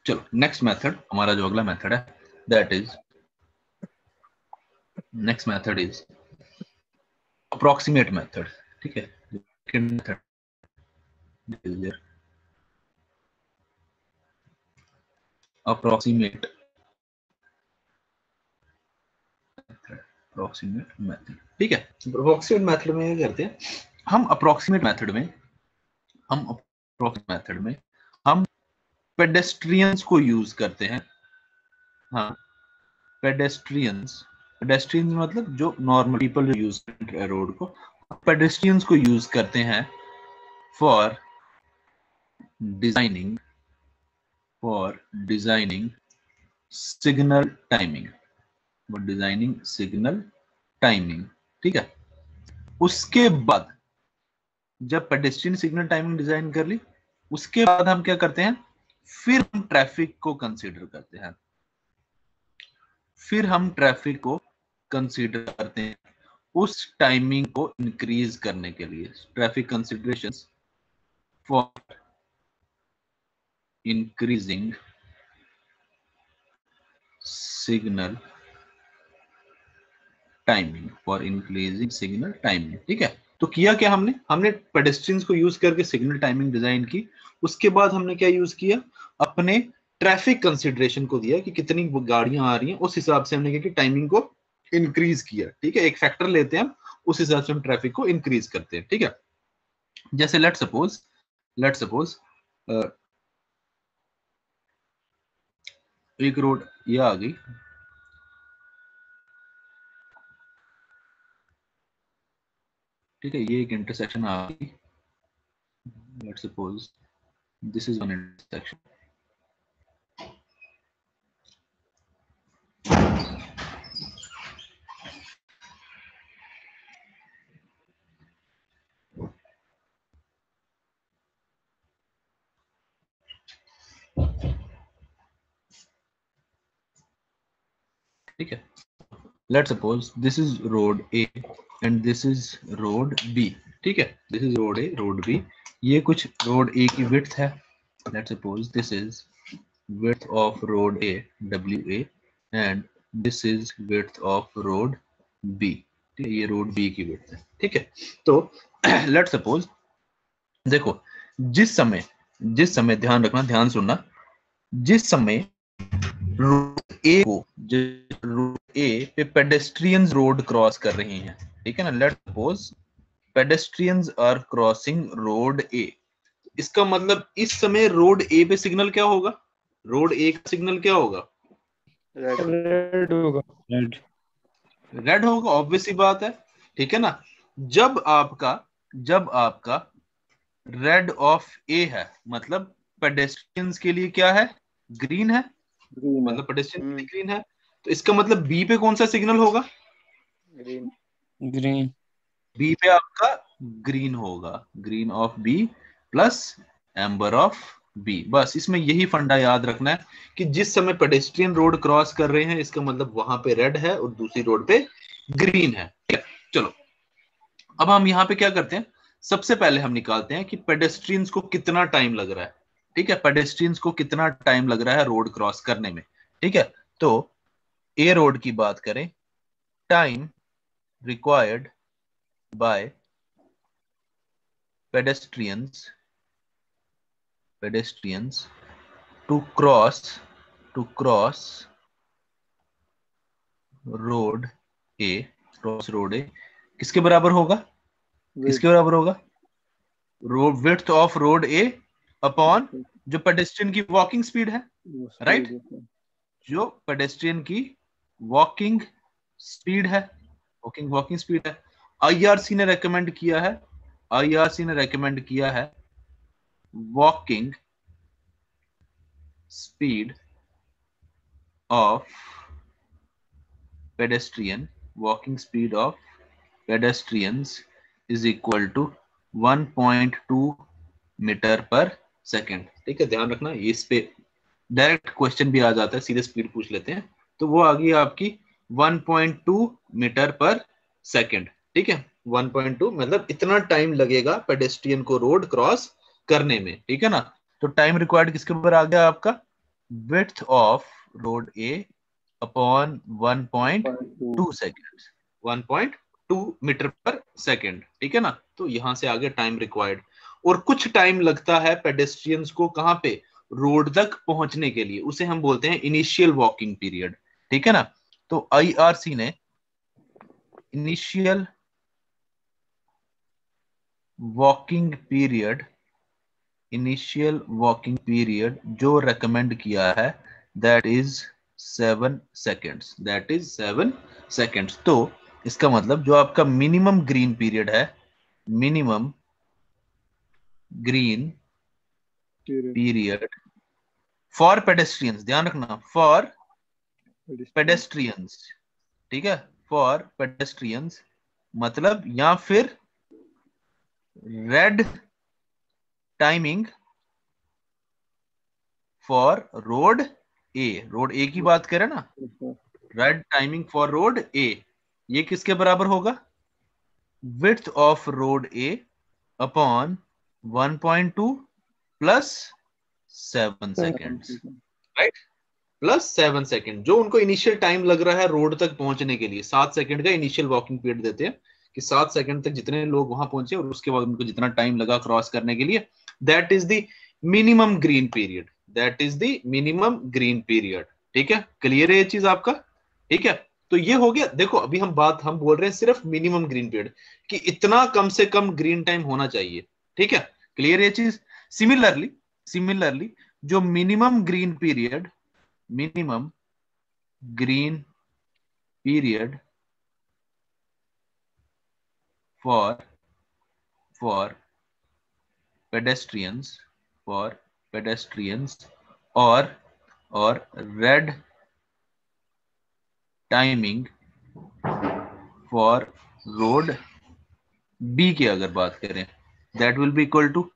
चलो next method, हमारा जो अगला मेथड है that is, next method is approximate method. ठीक है, second method approximate approximate method. ठीक है, अप्रोक्सीमेट मेथड में क्या करते हैं हम, अप्रोक्सीमेट मेथड में हम पेडेस्ट्रियंस को यूज करते हैं। हाँ, पेडेस्ट्रियंस मतलब जो नॉर्मल पीपल यूज करते हैं रोड को, पेडेस्ट्रियंस को यूज करते हैं फॉर डिजाइनिंग सिग्नल टाइमिंग, ठीक है। उसके बाद जब पेडेस्ट्रियन सिग्नल टाइमिंग डिजाइन कर ली, उसके बाद हम क्या करते हैं, फिर हम ट्रैफिक को कंसीडर करते हैं, उस टाइमिंग को इंक्रीज करने के लिए। Traffic considerations for increasing signal timing, ठीक है। तो किया क्या हमने पेडेस्ट्रियंस को यूज करके सिग्नल टाइमिंग डिजाइन की। उसके बाद हमने क्या यूज किया, अपने ट्रैफिक कंसिडरेशन को दिया कि कितनी गाड़ियां आ रही हैं, उस हिसाब से हमने क्या किया, टाइमिंग को इंक्रीज किया। ठीक है, एक फैक्टर लेते हैं हम, उस हिसाब से हम ट्रैफिक को इंक्रीज करते हैं। ठीक है, जैसे लेट सपोज एक रोड ये आ गई, ठीक है, ये एक इंटरसेक्शन आ गई। Let suppose this is one intersection. ठीक है, let suppose this is road A and this is road B. ठीक है, this is road A, road B, ये कुछ रोड ए की विड्थ है। Let suppose this is width of road A, WA, and this is width of road B। ठीक है, ये road B की width है। ठीक है, तो लेट सपोज देखो, जिस समय ध्यान रखना, ध्यान सुनना, जिस समय रोड ए पे पेडेस्ट्रियंस रोड क्रॉस कर रही हैं, ठीक है ना, let suppose pedestrians are crossing road A, इसका मतलब इस समय रोड ए पे सिग्नल क्या होगा, रोड ए का सिग्नल क्या होगा, रेड होगा। रेड होगा, ऑब्वियस सी बात है। ठीक है ना, जब आपका रेड ऑफ ए है, मतलब पेडेस्ट्रियंस के लिए क्या है, ग्रीन है, मतलब पेडेस्ट्रियन के लिए ग्रीन है, तो इसका मतलब बी पे कौन सा सिग्नल होगा, ग्रीन। बी पे आपका ग्रीन होगा, green of B plus amber of B. बस इसमें यही फंडा याद रखना है कि जिस समय पेडेस्ट्रियन रोड क्रॉस कर रहे हैं, इसका मतलब वहां पे रेड है और दूसरी रोड पे ग्रीन है। चलो, अब हम यहां पे क्या करते हैं, सबसे पहले हम निकालते हैं कि पेडेस्ट्रियंस को कितना टाइम लग रहा है। ठीक है, पेडेस्ट्रियंस को कितना टाइम लग रहा है रोड क्रॉस करने में। ठीक है, तो ए रोड की बात करें, time required by pedestrians to cross road A, किसके बराबर होगा, road width of road A upon जो पेडेस्ट्रियन की वॉकिंग स्पीड है, राइट, जो पेडेस्ट्रियन की वॉकिंग स्पीड है, आईआरसी ने रेकमेंड किया है walking speed of pedestrians is equal to 1.2 metre per second. ठीक है, ध्यान रखना, ये इस पे डायरेक्ट क्वेश्चन भी आ जाता है, सीधे स्पीड पूछ लेते हैं, तो वो आ गई आपकी 1.2 मीटर पर सेकेंड। ठीक है, 1.2 मतलब इतना टाइम लगेगा पेडेस्ट्रियन को रोड क्रॉस करने में। ठीक है ना, तो टाइम रिक्वायर्ड किसके ऊपर आ गया आपका, width of road A upon 1.2 seconds, 1.2 metre per second, ठीक है ना। तो यहां से आगे टाइम रिक्वायर्ड, और कुछ टाइम लगता है पेडेस्ट्रियंस को कहां पे, रोड तक पहुंचने के लिए, उसे हम बोलते हैं इनिशियल वॉकिंग पीरियड, ठीक है ना। तो आईआरसी ने initial walking period, initial walking period जो रेकमेंड किया है that is 7 seconds, that is 7 seconds. तो इसका मतलब जो आपका मिनिमम ग्रीन पीरियड है, minimum green period for pedestrians, ध्यान रखना फॉर पेडेस्ट्रियंस, ठीक है, फॉर पेडेस्ट्रियंस मतलब, या फिर red timing for road A, road A की बात करें ना, red timing for road A, ये किसके बराबर होगा, width of road A upon 1.2 plus 7 seconds, right, plus 7 second, जो उनको इनिशियल टाइम लग रहा है रोड तक पहुंचने के लिए। 7 सेकेंड का इनिशियल वॉकिंग पीरियड देते हैं कि 7 सेकेंड तक जितने लोग वहां पहुंचे और उसके बाद उनको जितना टाइम लगा क्रॉस करने के लिए, that is the minimum green period, that is the minimum green period, ठीक है। क्लियर है ये चीज आपका, ठीक है। तो ये हो गया, देखो अभी हम बोल रहे हैं सिर्फ मिनिमम ग्रीन पीरियड कि इतना कम से कम ग्रीन टाइम होना चाहिए, ठीक है। क्लियर ये चीज। सिमिलरली जो minimum green period, minimum green period for pedestrians, for pedestrians or red timing for road B की अगर बात करें, that will be equal to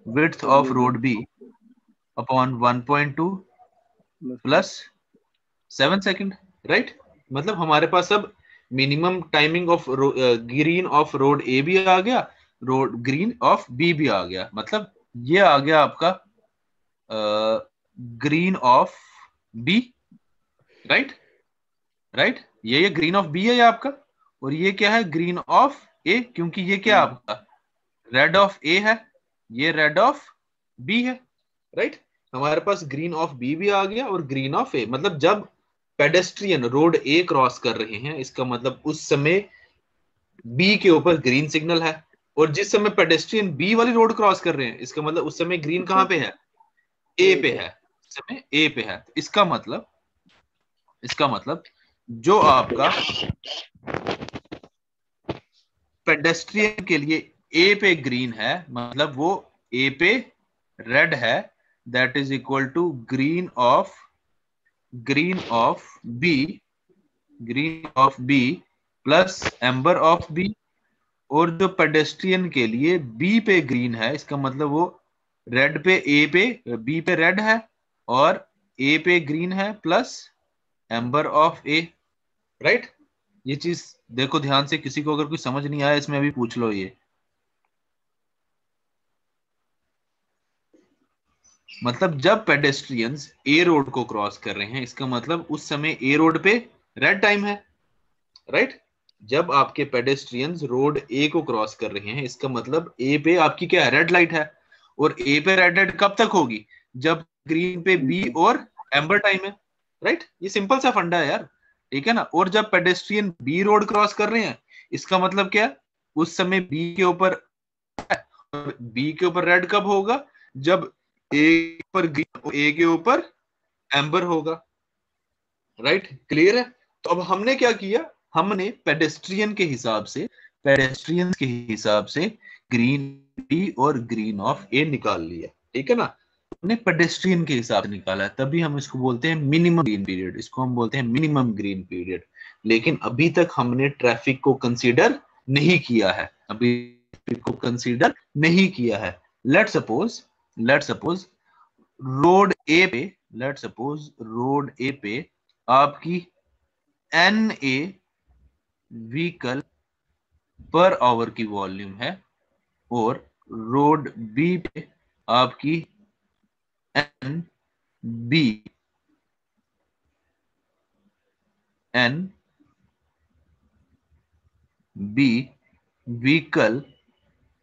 width of road B upon 1.2 plus 7 second, right. मतलब हमारे पास अब minimum timing of green of road A भी आ गया, रोड ग्रीन ऑफ बी भी आ गया, मतलब ये आ गया आपका ग्रीन ऑफ बी, राइट, ये ग्रीन ऑफ बी है ये आपका, और ये क्या है, ग्रीन ऑफ ए, क्योंकि ये क्या आपका रेड ऑफ ए है, ये रेड ऑफ बी है, राइट। हमारे पास ग्रीन ऑफ बी भी आ गया और ग्रीन ऑफ ए, मतलब जब पेडेस्ट्रियन रोड ए क्रॉस कर रहे हैं, इसका मतलब उस समय बी के ऊपर ग्रीन सिग्नल है, और जिस समय पेडेस्ट्रियन बी वाली रोड क्रॉस कर रहे हैं, इसका मतलब उस समय ग्रीन कहां पे है, ए पे है, उस समय ए पे है। तो इसका मतलब जो आपका पेडेस्ट्रियन के लिए ए पे ग्रीन है, मतलब वो ए पे रेड है, that is equal to green of B plus amber of B, और जो पेडेस्ट्रियन के लिए बी पे ग्रीन है, इसका मतलब वो रेड पे ए पे बी पे रेड है और ए पे ग्रीन है plus amber of A, right. ये चीज देखो ध्यान से, किसी को अगर कुछ समझ नहीं आया इसमें अभी पूछ लो ये। मतलब जब पेडेस्ट्रियंस ए रोड को क्रॉस कर रहे हैं, इसका मतलब उस समय ए रोड पे रेड टाइम है, राइट। जब आपके पेडेस्ट्रियंस रोड ए को क्रॉस कर रहे हैं, इसका मतलब ए पे आपकी क्या है, रेड लाइट है, और ए पे रेड लाइट कब तक होगी, जब ग्रीन पे बी और एम्बर टाइम है, राइट। ये सिंपल सा फंडा है यार, ठीक है ना। और जब पेडेस्ट्रियन बी रोड क्रॉस कर रहे हैं, इसका मतलब क्या है, उस समय बी के ऊपर, बी के ऊपर रेड कब होगा, जब ए पर ग्रीन, ए के ऊपर एम्बर होगा, राइट। क्लियर है। तो अब हमने क्या किया, हमने पेडेस्ट्रियन के हिसाब से ग्रीन बी और ग्रीन ऑफ ए निकाल लिया, ठीक है ना। हमने पेडेस्ट्रियन के हिसाब से निकाला, तभी हम इसको बोलते हैं मिनिमम ग्रीन पीरियड, इसको हम बोलते हैं मिनिमम ग्रीन पीरियड। लेकिन अभी तक हमने ट्रैफिक को कंसीडर नहीं किया है, लेट सपोज रोड ए पे आपकी NA व्हीकल पर आवर की वॉल्यूम है, और रोड बी पे आपकी NB N B vehicle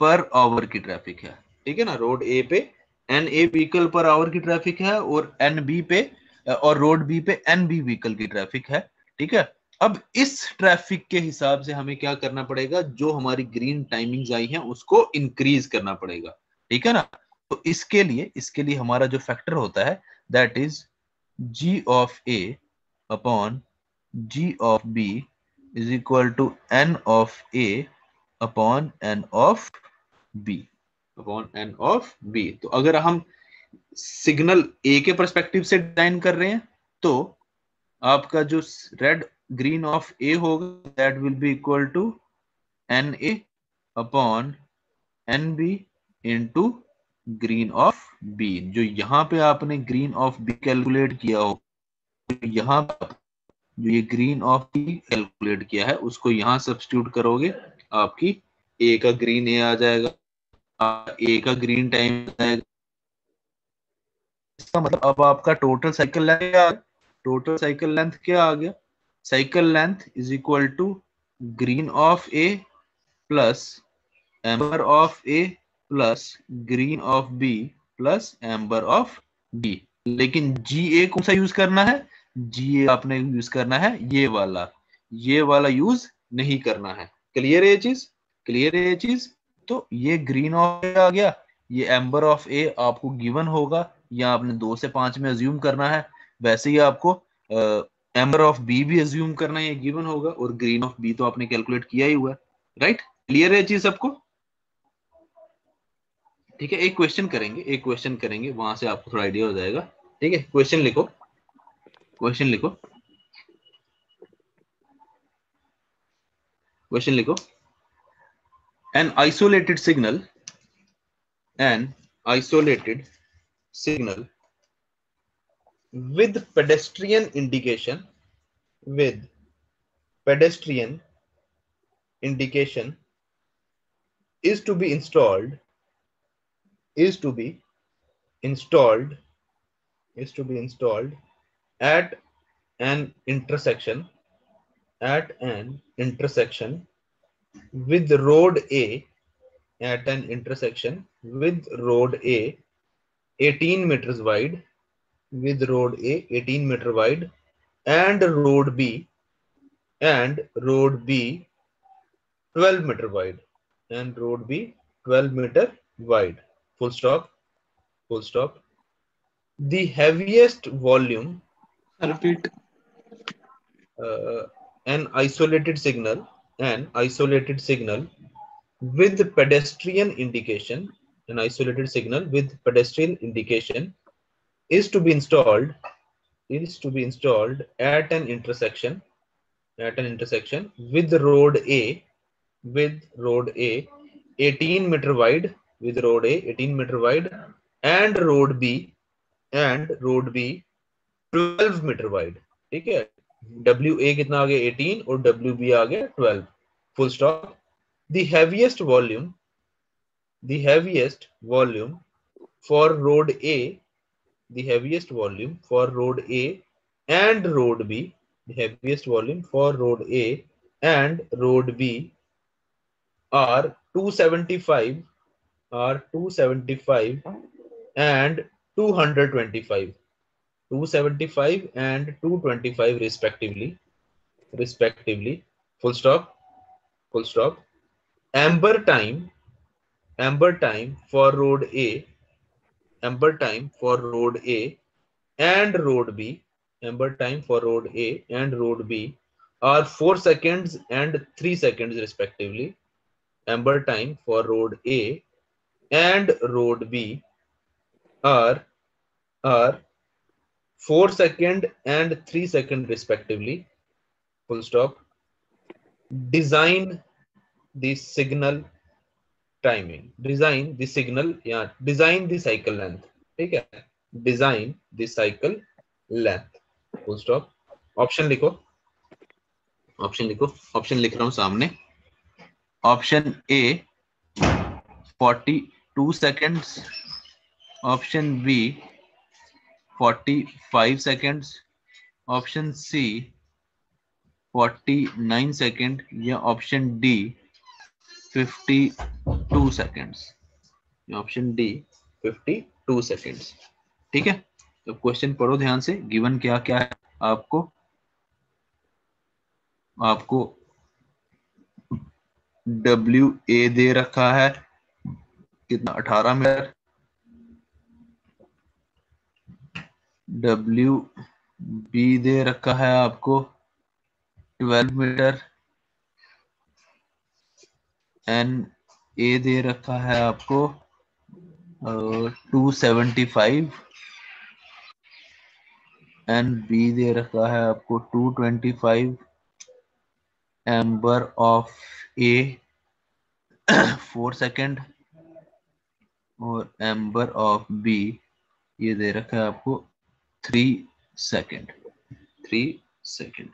per hour की ट्रैफिक है, ठीक है ना। रोड ए पे N A vehicle per hour की ट्रैफिक है और एन बी पे और रोड बी पे एन बी व्हीकल की ट्रैफिक है, ठीक है। अब इस ट्रैफिक के हिसाब से हमें क्या करना पड़ेगा, जो हमारी ग्रीन टाइमिंग्स आई हैं उसको इंक्रीज करना पड़ेगा, ठीक है ना। तो इसके लिए हमारा जो फैक्टर होता है that is G of A upon G of B is equal to N of A upon N of B upon N of B. तो अगर हम सिग्नल ए के परस्पेक्टिव से डिजाइन कर रहे हैं तो आपका जो रेड ग्रीन ऑफ ए होगा that will be equal to N A upon N B into green of B. जो यहां पे आपने ग्रीन ऑफ बी कैलकुलेट किया हो, यहां जो ये ग्रीन ऑफ बी कैलकुलेट किया है उसको यहां सब्स्टिट्यूट करोगे, आपकी ए का ग्रीन ए आ जाएगा, ए का ग्रीन टाइम आ जाएगा। इसका मतलब अब आपका टोटल साइकिल लेंथ क्या आ गया, टोटल साइकिल लेंथ क्या आ गया, cycle length is equal to green of A plus amber of A plus green of B plus amber of B. लेकिन जी ए कौन सा यूज करना है, जी ए आपने यूज करना है ये वाला यूज नहीं करना है। क्लियर है ये चीज, क्लियर है ये चीज। तो ये ग्रीन ऑफ ए आ गया, ये एम्बर ऑफ ए आपको गिवन होगा या आपने 2 से 5 में अज्यूम करना है, वैसे ही आपको एम्बर ऑफ बी भी अज्यूम करना है, ये गिवन होगा, और ग्रीन ऑफ बी तो आपने कैलकुलेट किया ही हुआ है, राइट। क्लियर है चीज सबको, ठीक है। एक क्वेश्चन करेंगे वहां से आपको थोड़ा आइडिया हो जाएगा, ठीक है। क्वेश्चन लिखो, क्वेश्चन लिखो, क्वेश्चन लिखो। An isolated signal, an isolated signal with pedestrian indication, with pedestrian indication is to be installed, is to be installed, is to be installed at an intersection, at an intersection with road A, at an intersection with road A 18 meters wide, with road A 18 meter wide and road B, and road B 12 meter wide, and road B 12 meter wide, full stop, full stop. The heaviest volume, Repeat. an isolated signal, an isolated signal with pedestrian indication, an isolated signal with pedestrian indication is to be installed, is to be installed at an intersection, at an intersection with road A, with road A 18 meter wide, with road A 18 meter wide and road B, and road B 12 meter wide, ठीक है। WA कितना आ गया 18 और WB आ गया 12, full stop. The heaviest volume, the heaviest volume for road A, the heaviest volume for road A and road B, the heaviest volume for road A and road B are 275, are 275 and 225, 275 and 225 respectively, respectively, full stop, full stop. Amber time, amber time for road A, amber time for road A and road B, amber time for road A and road B are 4 seconds and 3 seconds respectively. Amber time for road A and road B are 4 second and 3 second respectively, full stop. Design the signal timing, design the signal, yeah, design the cycle length, ठीक है, design the cycle length, full stop. Option लिखो, option लिखो, option लिख रहा हूं सामने। Option A 42 seconds, option B 45 seconds, option C 49 second या option D 52 seconds, option D 52 seconds. ठीक है, तो क्वेश्चन पढ़ो ध्यान से, गिवन क्या क्या है आपको। आपको डब्ल्यू ए दे रखा है कितना, 18 मीटर। डब्ल्यू बी दे रखा है आपको 12 मीटर। एन ए दे रखा है आपको 275। एन बी दे रखा है आपको 225। एम्बर ऑफ ए 4 सेकेंड और एम्बर ऑफ बी ये दे रखा है आपको 3 सेकेंड। 3 सेकेंड।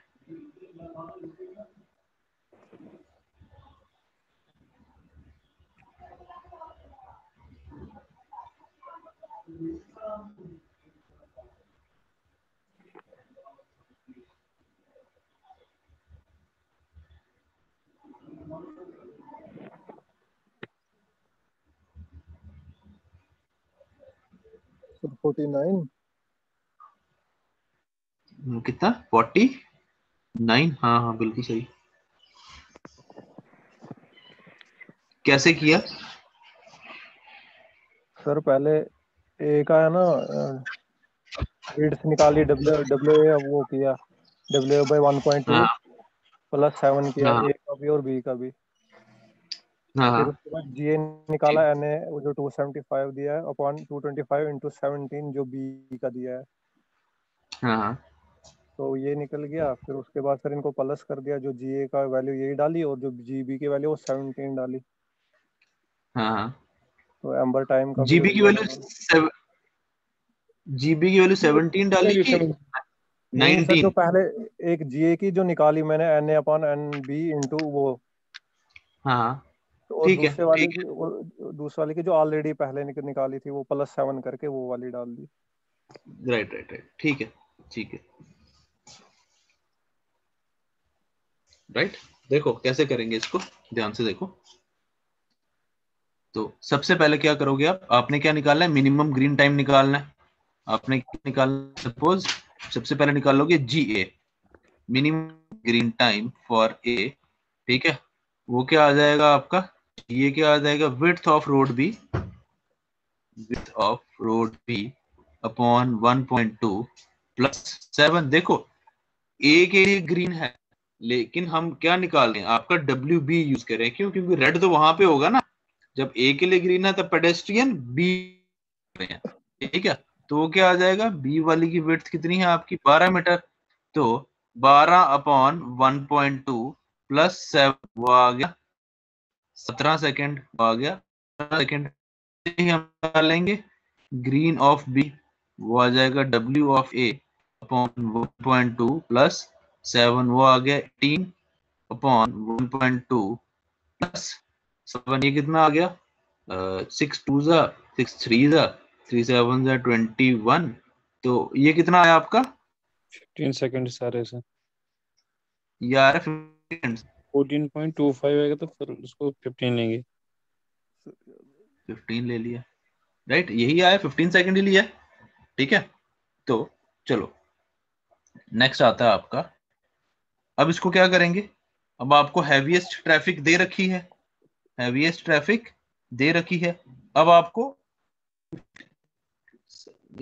सर 49। कितना 49? हाँ हाँ बिल्कुल सही। कैसे किया? सर पहले ए का है ना, रीड्स निकाली, डब्ल्यू डब्ल्यू ए वो किया, डब्ल्यू बाई 1.2 हाँ प्लस 7 किया, हाँ ए का भी और बी का भी। हाँ फिर हाँ उसके बाद जी ए निकाला, एन ए वो जो 275 दिया है अपॉन 225 इंटू 17 जो बी का दिया है, हाँ हाँ तो ये निकल गया। फिर उसके बाद सर इनको प्लस कर दिया, जो जी ए का वैल्यू यही डाली और जो जी बी की वैल्यू वो 17 डाली, हाँ। तो एम्बर टाइम का भी जीबी की वही वैल्यू आया। जीबी की वैल्यू 17 डाली कि नहीं सर, जो 19? पहले एक जीए की जो निकाली मैंने, N A upon N B into वो, हाँ तो और ठीक है दूसरे वाले ठीक की, है। और दूसरे वाले की जो ऑलरेडी पहले निकाली थी वो प्लस 7 करके वो वाली डाल दी। राइट राइट राइट, ठीक है ठीक है। राइट, देखो कैसे करेंगे इसको, ध्यान से देखो। तो सबसे पहले क्या करोगे आप, आपने क्या निकालना है, मिनिमम ग्रीन टाइम निकालना है। आपने क्या निकालना, सपोज सबसे पहले निकाल लोगे G A, minimum green time for A. ठीक है, वो क्या आ जाएगा आपका, ये क्या आ जाएगा, width of road B, width of road B upon 1.2 plus 7। देखो ए के लिए ग्रीन है, लेकिन हम क्या निकाल रहे हैं, आपका डब्ल्यू बी यूज करें, क्यों, क्योंकि रेड तो वहां पे होगा ना। जब ए के लिए ग्रीन है तब पेडेस्ट्रियन बी, ठीक है। तो वो क्या आ जाएगा, बी वाली की विड्थ कितनी है आपकी 12 मीटर, तो 12 अपॉन 1.2 प्लस 7 वो आ गया 17 सेकेंड, आ गया 17 सेकेंड। हम डालेंगे ग्रीन ऑफ बी, वो आ जाएगा W of A upon 1.2 plus 7 वो आ गया 18 अपॉन 1.2 प्लस 7, ये कितना आ गया 6 2 जा 6 3 जा 3 7 जा 21। तो ये कितना आया आपका, 15 सेकंड सारे से ये आ रहा है 14.25 आएगा, तो फिर उसको 15 लेंगे। 15 ले लिया, राइट, यही आया 15 सेकंड ही लिया। ठीक है, तो चलो नेक्स्ट आता है आपका। अब इसको क्या करेंगे, अब आपको हैवीएस्ट ट्रैफिक दे रखी है, हैवीएस्ट ट्रैफिक दे रखी है। अब आपको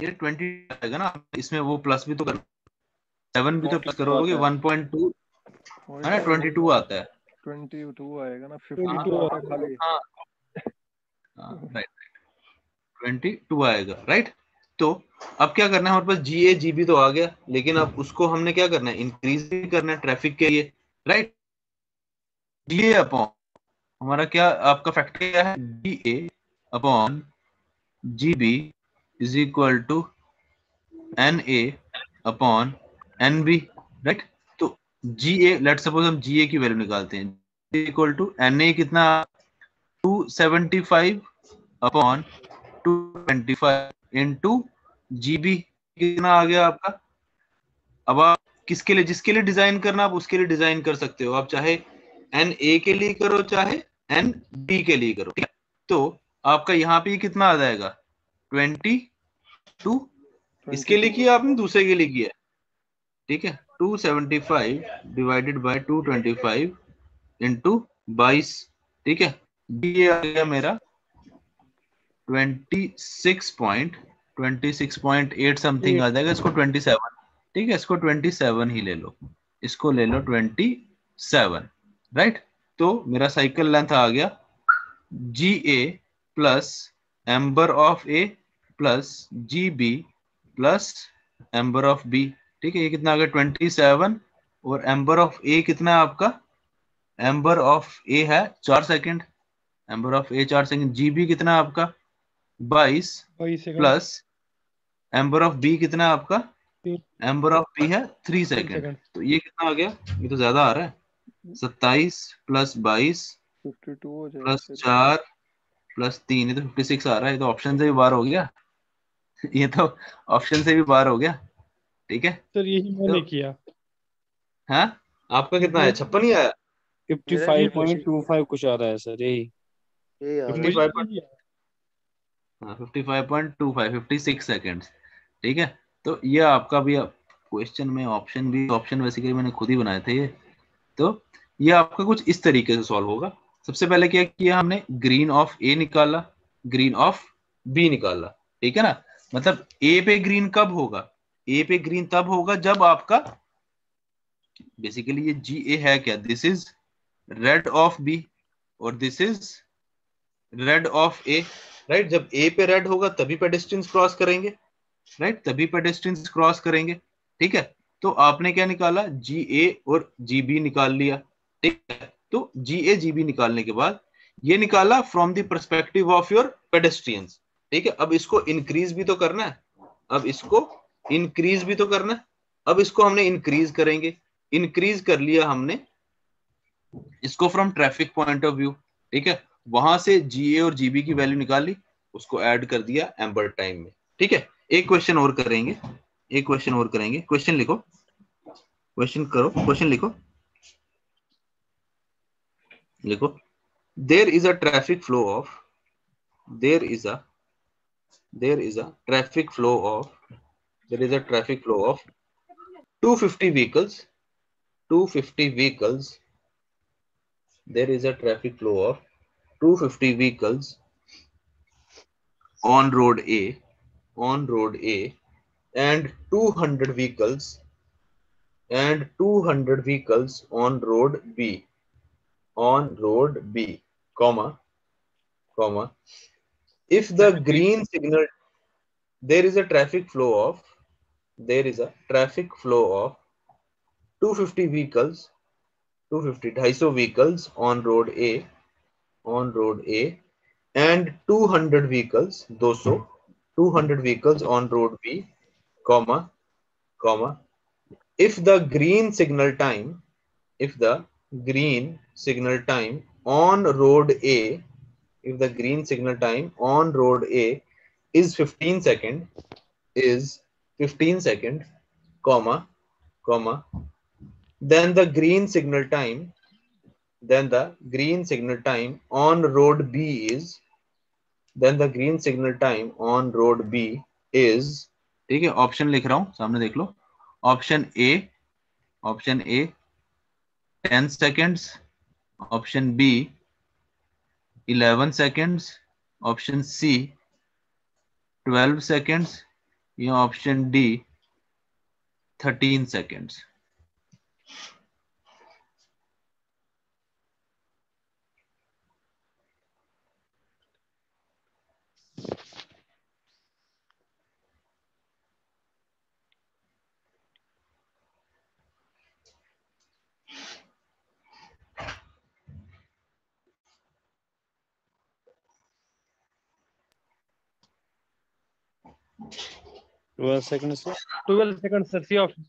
ये 20 आएगा ना, इसमें वो प्लस भी तो कर, 7 भी तो प्लस करोगे 1.2 है ना, 22 आता है। 22 आएगा ना, हाँ 52 आता है खाली। हाँ राइट, 22 आएगा, राइट। तो अब क्या करना है, हमारे पास जी ए जी बी तो आ गया, लेकिन अब उसको हमने क्या करना है, इंक्रीज भी करना है ट्रैफिक के लिए, राइट। जी ए अपॉन हमारा क्या, आपका फैक्टर क्या है, G A upon G B is equal to N A upon N B, right. तो जी ए, लेट सपोज हम जी ए की वैल्यू निकालते हैं, इक्वल टू एन ए कितना 275 अपॉन 225 इंटू जीबी कितना आ गया आपका। अब आप किसके लिए, जिसके लिए डिजाइन करना आप उसके लिए डिजाइन कर सकते हो। आप चाहे एन ए के लिए करो चाहे एन बी के लिए करो, ठीक है। तो आपका यहाँ पे कितना आ जाएगा 22, इसके लिए किया आपने, दूसरे के लिए किया, ठीक है। 275 डिवाइडेड बाय 225 इंटू 22, ठीक है। ये आ गया मेरा 26.8 समथिंग आ जाएगा। इसको 27, ठीक है, इसको 27 ही ले लो, इसको ले लो 27, राइट। तो मेरा साइकिल लेंथ आ गया G A plus amber of A plus G B plus amber of B, ठीक है। ये कितना आ गया 27, और एम्बर ऑफ ए कितना है आपका, एम्बर ऑफ ए है 4 second, amber of A 4 second. G B कितना है आपका 22 प्लस एम्बर ऑफ बी कितना है आपका, एम्बर ऑफ बी है 3 सेकंड। तो ये कितना आ गया, ये तो ज्यादा आ रहा है, 27 प्लस 22 प्लस 4 प्लस 3, ये तो 56 आ रहा है। ये तो ऑप्शन से भी बाहर हो गया ये तो ऑप्शन से भी बाहर हो गया, ठीक है सर यही मैंने किया। हाँ, आपका कितना है, 56 ही आया। 55.25 कुछ आ रहा है सर, यही 55, हाँ 55.25, 56 सेकेंड्स, ठीक है। तो ये आपका भी क्वेश्चन में ऑप्शन बेसिकली मैंने खुद ही बनाए थे ये। तो ये आपका कुछ इस तरीके से सॉल्व होगा। सबसे पहले क्या किया हमने, ग्रीन ऑफ ए निकाला, ग्रीन ऑफ बी निकाला, ठीक है ना। मतलब ए पे ग्रीन कब होगा, ए पे ग्रीन तब होगा जब आपका बेसिकली ये जी ए है क्या, this is red of B और this is red of A, right. जब ए पे रेड होगा तभी पेडेस्ट्रियंस क्रॉस करेंगे, राइट, तभी पेडेस्ट्रियंस क्रॉस करेंगे, ठीक है। तो आपने क्या निकाला, जी ए और जी बी निकाल लिया, ठीक है। तो जी ए जी बी निकालने के बाद ये निकाला from the perspective of your pedestrians, ठीक है। अब इसको इंक्रीज भी तो करना है, अब इसको इंक्रीज भी तो करना है। अब इसको हमने इंक्रीज करेंगे, इंक्रीज कर लिया हमने इसको from traffic point of view, ठीक है। वहां से जीए और जीबी की वैल्यू निकाली, उसको ऐड कर दिया एम्बर टाइम में, ठीक है। एक क्वेश्चन और करेंगे, एक क्वेश्चन और करेंगे। क्वेश्चन लिखो, क्वेश्चन करो, क्वेश्चन लिखो, लिखो। There is a traffic flow of, there is a traffic flow of, there is a traffic flow of 250 vehicles, 250 vehicles, there is a traffic flow of 250 vehicles on road A, on road A, and 200 vehicles, and 200 vehicles on road B, on road B, comma, comma. If the green signal, there is a traffic flow of, there is a traffic flow of 250 vehicles, 250 vehicles on road A, on road A, and 200 vehicles 200 vehicles on road B, comma, comma. If the green signal time, if the green signal time on road A, if the green signal time on road A is 15 second, is 15 second, comma, comma, then the green signal time, then the green signal time on road B is, then the green signal time on road B is, ठीक है। Option लिख रहा हूं, सामने देख लो। Option A 10 seconds, option B 11 seconds, option C 12 seconds, या option D 13 seconds। Twelve second sir. 12 second sir, C option.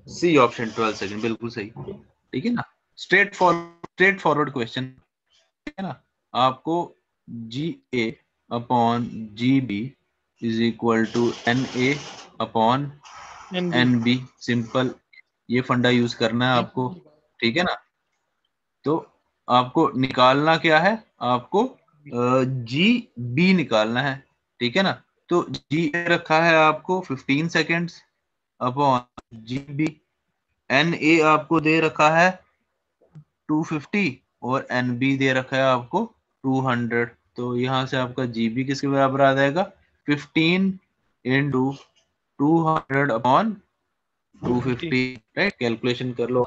C option 12 second, बिल्कुल सही, ठीक है ना। स्ट्रेट फॉरवर्ड क्वेश्चन है ना। आपको G A upon G B is equal to N A upon N B, simple ये फंडा यूज करना है आपको, ठीक है ना। तो आपको निकालना क्या है, आपको जी बी निकालना है, ठीक है ना। तो जी रखा है आपको 15 seconds upon G B, N A आपको दे रखा है 250 और एन बी दे रखा है आपको 200। तो यहां से आपका जीबी किसके बराबर आ जाएगा, 15 इंटू 200 अपॉन 250, राइट। कैलकुलेशन कर लो,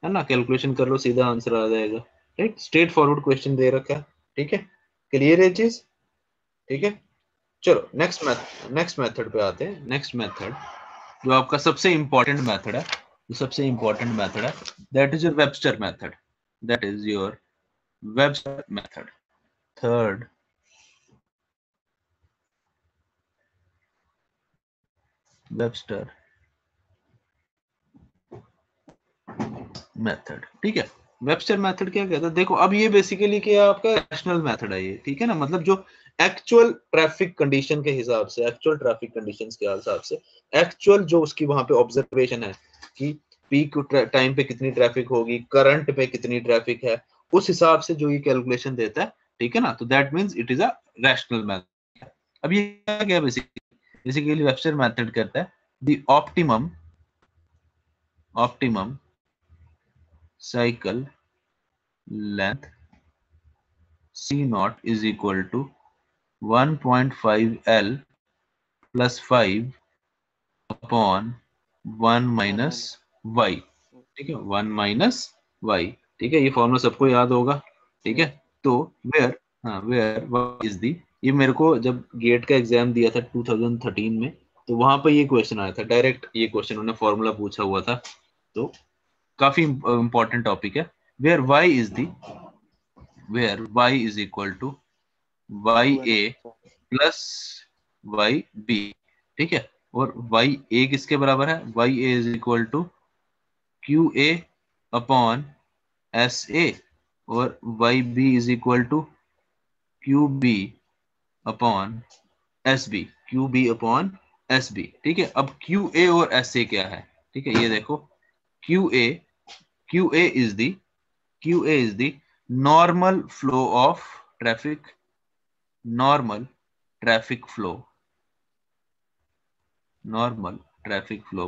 है ना, कैलकुलेशन कर लो, सीधा आंसर आ जाएगा, राइट। स्ट्रेट फॉरवर्ड क्वेश्चन दे रखा है, ठीक है। क्लियर है चीज, ठीक है। चलो नेक्स्ट मेथड पे आते हैं। नेक्स्ट मेथड जो आपका सबसे इंपॉर्टेंट मेथड है, जो सबसे इंपॉर्टेंट मेथड है, that is your Webster method, that is your Webster method. Third Webster method, ठीक है। वेबस्टर मेथड क्या कहता है, देखो अब ये बेसिकली क्या आपका रैशनल मेथड है ये, ठीक है ना। मतलब जो एक्चुअल ट्रैफिक कंडीशन के हिसाब से, एक्चुअल ट्रैफिक कंडीशंस के हिसाब से, एक्चुअल जो उसकी वहां पे ऑब्जर्वेशन है कि पीक टाइम पे कितनी ट्रैफिक होगी, करंट पे कितनी ट्रैफिक है, उस हिसाब से जो ये कैलकुलेशन देता है, ठीक है ना। तो that means it is a rational method. अब ये क्या बेसिकली वेबस्टर मेथड कहता है the optimum cycle length C naught is equal to 1.5 L plus 5 upon 1 minus y, ठीक है, 1 minus y, ठीक है। ये फॉर्मूला सबको याद होगा, ठीक है। तो वेयर y is the, ये मेरे को जब गेट का एग्जाम दिया था 2013 में, तो वहां पर ये क्वेश्चन आया था, डायरेक्ट ये क्वेश्चन उन्होंने फॉर्मूला पूछा हुआ था। तो काफी इंपॉर्टेंट टॉपिक है। Where y is equal to ya plus yb, ठीक है। और ya किसके बराबर है, ya is equal to qa upon sa, और yb is equal to qb upon sb, ठीक है। अब qa और sa क्या है, ठीक है, ये देखो, qa is the normal flow of traffic, normal traffic flow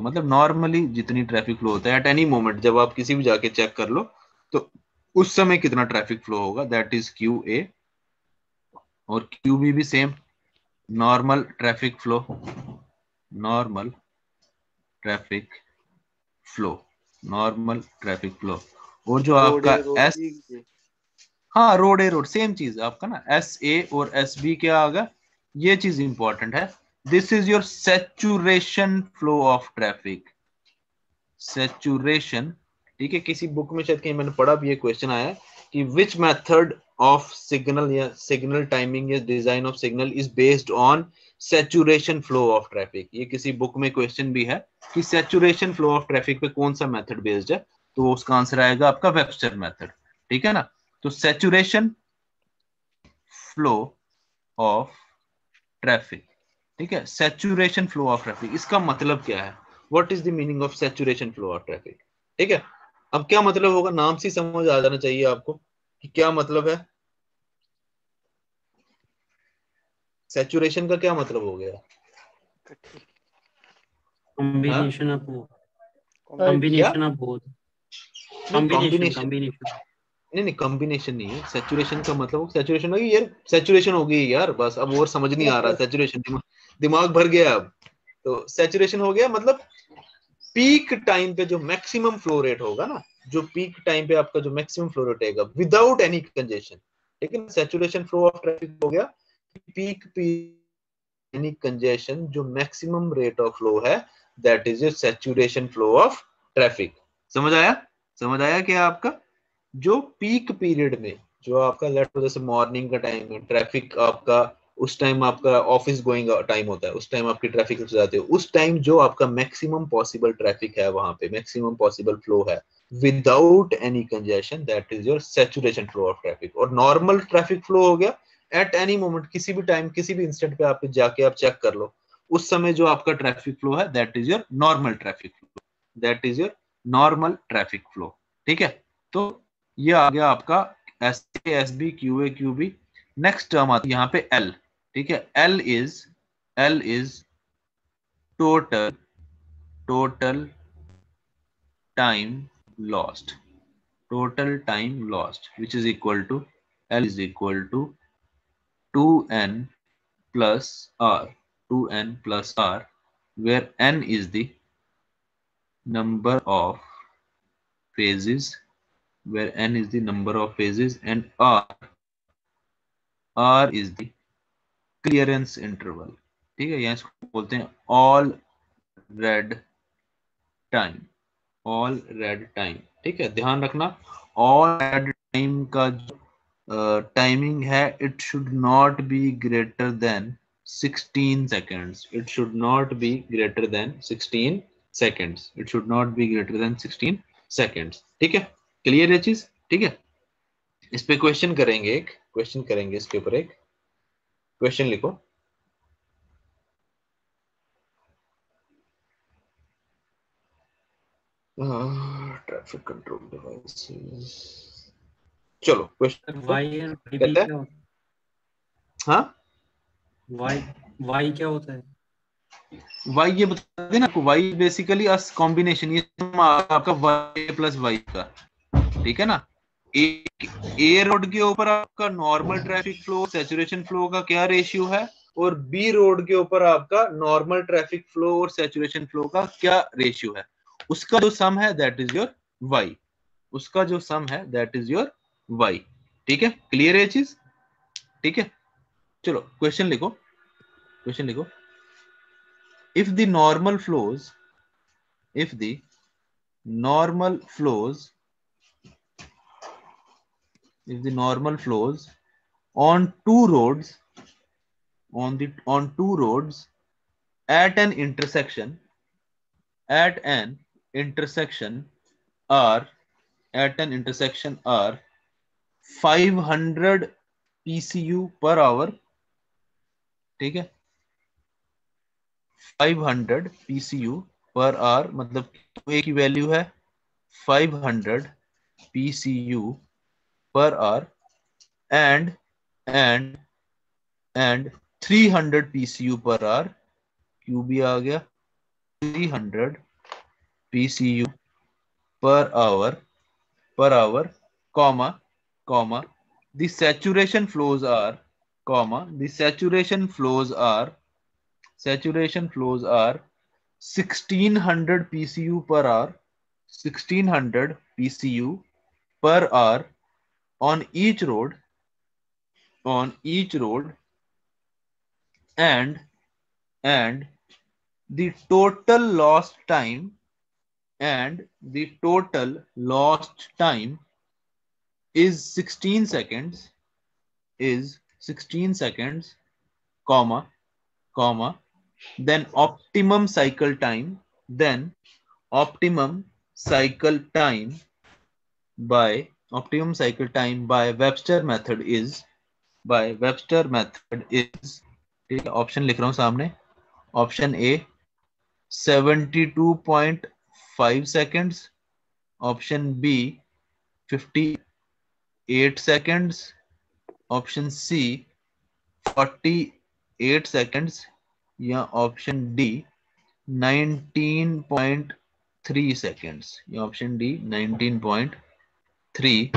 मतलब नॉर्मली जितनी ट्रैफिक फ्लो होता है एट एनी मोमेंट, जब आप किसी भी जाके चेक कर लो तो उस समय कितना ट्रैफिक फ्लो होगा, दैट इज क्यू ए। और क्यू बी भी same, normal traffic flow, normal traffic flow. और जो आपका एस, हाँ रोड ए रोड सेम चीज आपका ना, एस ए और एस बी क्या आ गया, ये चीज इंपॉर्टेंट है। This is your saturation flow of traffic, saturation, ठीक है। किसी बुक में शायद कहीं मैंने पढ़ा भी ये क्वेश्चन आया कि विच मेथड ऑफ सिग्नल या सिग्नल टाइमिंग या design of signal is based on saturation flow of traffic. ये किसी बुक में क्वेश्चन भी है कि सैचुरेशन फ्लो ऑफ ट्रैफिक पे कौन सा मेथड बेस्ड है, तो उसका आंसर आएगा आपका वेबस्टर मेथड, ठीक है ना। तो सैचुरेशन फ्लो ऑफ ट्रैफिक, ठीक है, सैचुरेशन फ्लो ऑफ ट्रैफिक, इसका मतलब क्या है, what is the meaning of saturation flow of traffic, ठीक है। अब क्या मतलब होगा, नाम से समझ आ जाना चाहिए आपको कि क्या मतलब है। सैचुरेशन का क्या मतलब हो गया, कॉम्बिनेशन ऑफ क्या, कॉम्बिनेशन ऑफ बोथ, कॉम्बिनेशन नहीं, कॉम्बिनेशन नहीं है। सैचुरेशन का मतलब सैचुरेशन होगी यार, सैचुरेशन हो गई यार, बस अब और समझ नहीं आ रहा, सैचुरेशन दिमाग भर गया अब। तो सैचुरेशन हो गया मतलब पीक टाइम पे जो मैक्सिमम फ्लो रेट होगा ना, जो पीक टाइम पे आपका जो मैक्सिमम फ्लो रेट रहेगा विदाउट एनी कंजेशन, ठीक है। सैचुरेशन फ्लो ऑफ ट्रैफिक हो गया पीक एनी कंजेशन, जो मैक्सिमम रेट ऑफ फ्लो है, that is your saturation flow of traffic. समझ आया क्या आपका, जो पीक पीरियड में जो आपका लेट जैसे मॉर्निंग का टाइम है, ट्रैफिक आपका उस टाइम आपका ऑफिस गोइंग टाइम होता है, उस टाइम आपकी ट्रैफिक हो जाती है, उस टाइम जो आपका मैक्सिमम पॉसिबल ट्रैफिक है वहां पे, मैक्सिमम पॉसिबल फ्लो है without any congestion, that is your saturation flow of traffic. और नॉर्मल ट्रैफिक फ्लो हो गया एट एनी मोमेंट, किसी भी टाइम किसी भी इंस्टेंट पे आप जाके आप चेक कर लो, उस समय जो आपका ट्रैफिक फ्लो है that is your normal traffic flow, that is your normal traffic flow. ठीक है, तो ये आ गया आपका S A S B Q A Q B. Next term आती है यहाँ पे एल। ठीक है, L is total time lost, total time lost, which is equal to L is equal to 2n plus r, 2n plus r, where n is the number of phases, where n is the number of phases, and r is the clearance interval। ठीक है, यहाँ इसको बोलते हैं all red time, all red time। ठीक है, ध्यान रखना all red time का जो टाइमिंग है, it should not be greater than 16 seconds, it should not be greater than 16 seconds, it should not be greater than 16 seconds। ठीक है, clear है चीज? ठीक है, इस पे क्वेश्चन करेंगे, एक क्वेश्चन करेंगे, इसके ऊपर एक क्वेश्चन लिखो। ट्रैफिक कंट्रोल डिवाइसेस, चलो क्वेश्चन कहता है। हाँ, वाई क्या होता है? वाई ये बता देना आपको, वाई बेसिकली अस कॉम्बिनेशन, ये आपका वाई प्लस वाई का। ठीक है ना, ए रोड के ऊपर आपका normal traffic flow saturation flow का क्या रेशियो है, और बी रोड के ऊपर आपका नॉर्मल ट्रैफिक फ्लो और सैचुरेशन फ्लो का क्या रेशियो है, उसका जो सम है दैट इज योर वाई, उसका जो सम है दैट इज योर वाई। ठीक है, क्लियर है चीज? ठीक है, चलो क्वेश्चन लिखो, क्वेश्चन लिखो। if the normal flows on two roads at an intersection are 500 PCU per hour। ठीक है, 500 PCU पर आवर, मतलब A की वैल्यू है 500 PCU per our, and 300 PCU per our, Q भी आ गया, 300 PCU per our, comma the saturation flows are 1600 PCU per hour, 1600 PCU per hour on each road, and the total lost time is 16 seconds, comma, then optimum cycle time by Webster method is, ठीक है, option लिख रहा हूं सामने, option A 72.5 seconds, option B 58 seconds, option C 48 seconds, या option D 19.3 seconds, या option D 19.3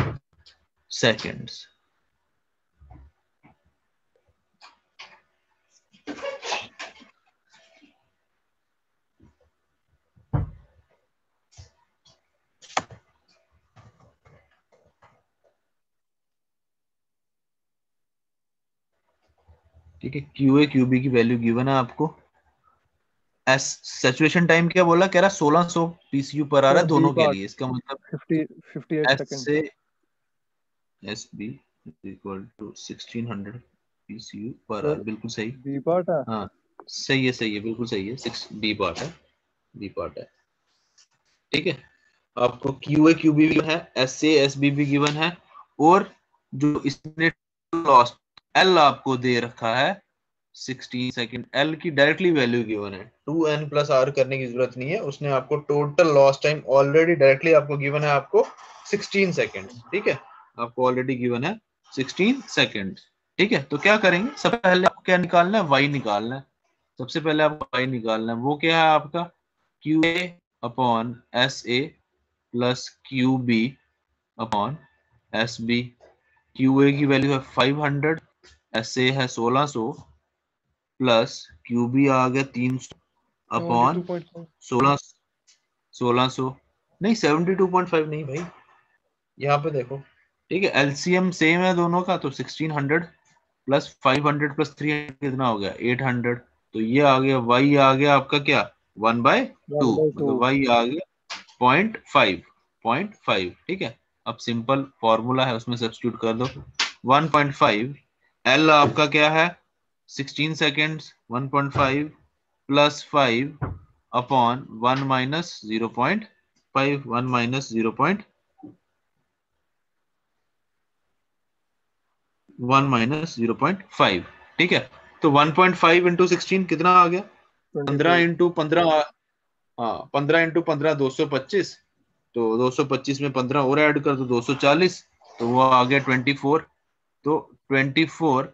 seconds। ठीक है, क्यू ए क्यू बी की वैल्यू गिवन है आपको। एस सैचुरेशन टाइम क्या बोला, कह रहा 1600 PCU पर आ रहा है दोनों के लिए, इसका मतलब 58 second, S B equal to 1600 PCU per hour. बिल्कुल सही, बी पार्ट है। हाँ सही है, बिल्कुल सही है, 6 बी पार्ट है। ठीक है, आपको क्यू ए क्यू बी भी है, एस ए एस बी भी गिवन है, और जो इसने लॉस्ट एल आपको दे रखा है 16 सेकंड, एल की डायरेक्टली वैल्यू गिवन है 2n प्लस r करने की जरूरत नहीं है, उसने आपको total loss time already directly आपको गिवन है, आपको 16 सेकेंड। ठीक है, आपको ऑलरेडी गिवन है 16 सेकेंड। ठीक है, तो क्या करेंगे, सबसे पहले आपको क्या निकालना है, y निकालना है। सबसे पहले आपको y निकालना है, वो क्या है आपका QA upon SA plus QB upon SB। QA की वैल्यू है 500, SA है 1600 प्लस QB आ गया 300 अपॉन 72.5 1600 नहीं 72.5 नहीं भाई, यहाँ पे देखो। ठीक है, LCM सेम है दोनों का, तो 1600 प्लस 500 प्लस 300 कितना हो गया 800। तो ये आ गया y आ गया आपका क्या 1/2, 1/2। मतलब y आ गया 0.5। ठीक है, अब सिंपल फॉर्मूला है उसमें सब्स्टिट्यूट कर दो। 1.5 L आपका क्या है 16 seconds, 1.5 plus 5 upon 1 minus 0.5, 1 minus 0.5। ठीक है, तो 1.5 इंटू 16 कितना आ गया 15 24। इंटू 15। हाँ 15 इंटू 15 225, तो 225 में 15 और ऐड कर दो 240, तो वो आ गया 24। तो 24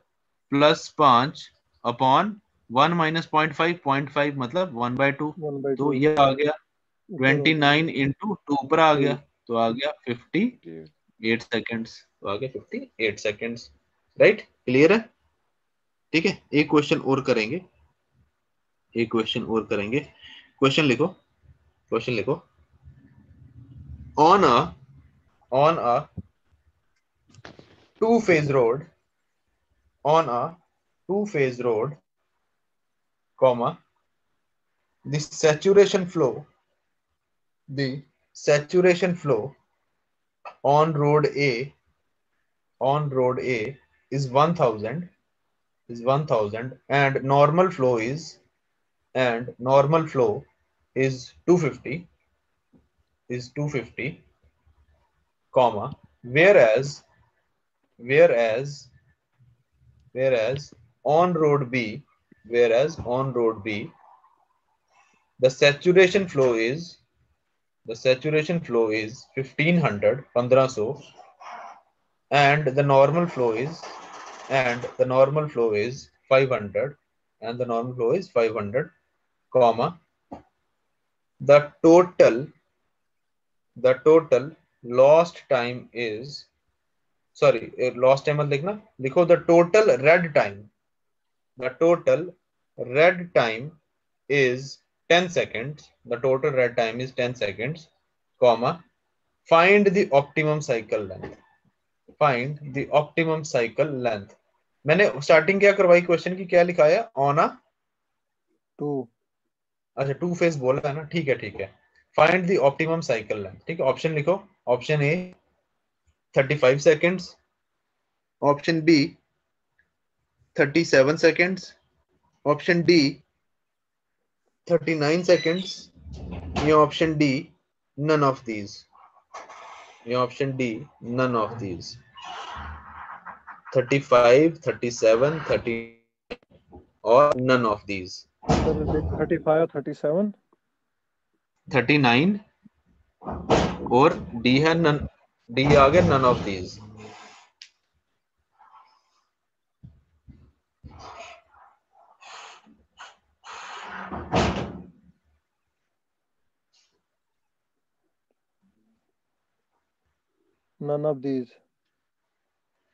प्लस 5 अपॉन 1 माइनस 0.5, 0.5 मतलब 1/2। 1/2 तो ये आ गया ऊपर हो 29 इंटू 2 पर आ गया, 2। तो आ गया 58 सेकेंड्स। तो आ गया 58 सेकेंड्स। राइट, क्लियर है। ठीक है, एक क्वेश्चन और करेंगे, एक क्वेश्चन और करेंगे। क्वेश्चन लिखो, क्वेश्चन लिखो। On a two phase road, on a two-phase road, comma, the saturation flow, the saturation flow on road A, on road A is 1000, is 1000, and normal flow is, and normal flow is 250, is 250, comma, whereas, whereas, whereas on road B, whereas on road B, the saturation flow is, the saturation flow is 1500, 1500, and the normal flow is, and the normal flow is 500, and the normal flow is 500, comma, the total, the total lost time is, sorry, lost time मत लिखना, लिखो the total red time, the total red time is 10 seconds, the total red time is 10 seconds, comma, find the optimum cycle length, find the optimum cycle length। मैंने starting क्या करवाई question की, क्या लिखा है ऑन अ 2। अच्छा two phase बोला है ना, ठीक है ठीक है। Find the optimum cycle length. ठीक है, ऑप्शन लिखो। Option A 35 seconds, option B 37 seconds, option D 39 seconds, या option D none of these, या option D none of these. 35, 37, 30 और नन ऑफ दीज। सर देख 35 37 39 और डी है नन, डी आ गया none of these. None of these.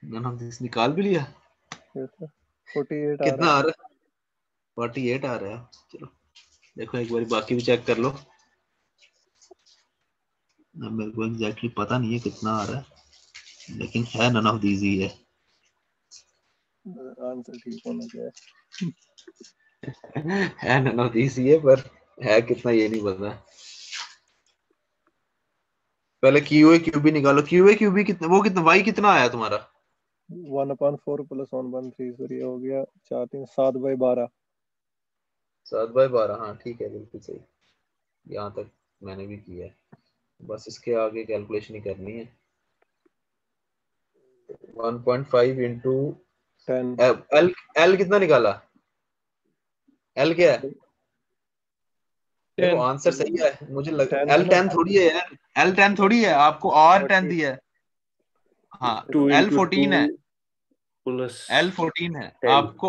None of these निकाल भी लिया। यस सर 48 आ कितना रहा आ है। रहा है 48 आ रहा है। चलो देखो एक बार बाकी भी चेक कर लो। मेरे को एग्जैक्टली पता नहीं है कितना आ रहा है, लेकिन है नन ऑफ दीज ही है। आंसर ठीक होना चाहिए। है नन ऑफ दीज ही है, पर है कितना ये नहीं पता। पहले क्यूए क्यूबी निकालो। क्यूए क्यूबी कितना, वो कितना वाई कितना आया तुम्हारा 1/4 प्लस 1/3 सर ये हो गया 4 3 7/12। 7/12। हाँ ठीक है बिल्कुल सही, यहाँ तक मैंने भी किया है, बस इसके आगे कैलकुलेशन ही करनी है। 1.5 इंटू 10 एल, एल कितना निकाला, एल क्या है देखो आंसर सही है, मुझे लग 10 L10 थोड़ी है यार, L10 थोड़ी है, आपको और 10 दिया है। हाँ 2 into L14 है, 2 plus L14 है 10. आपको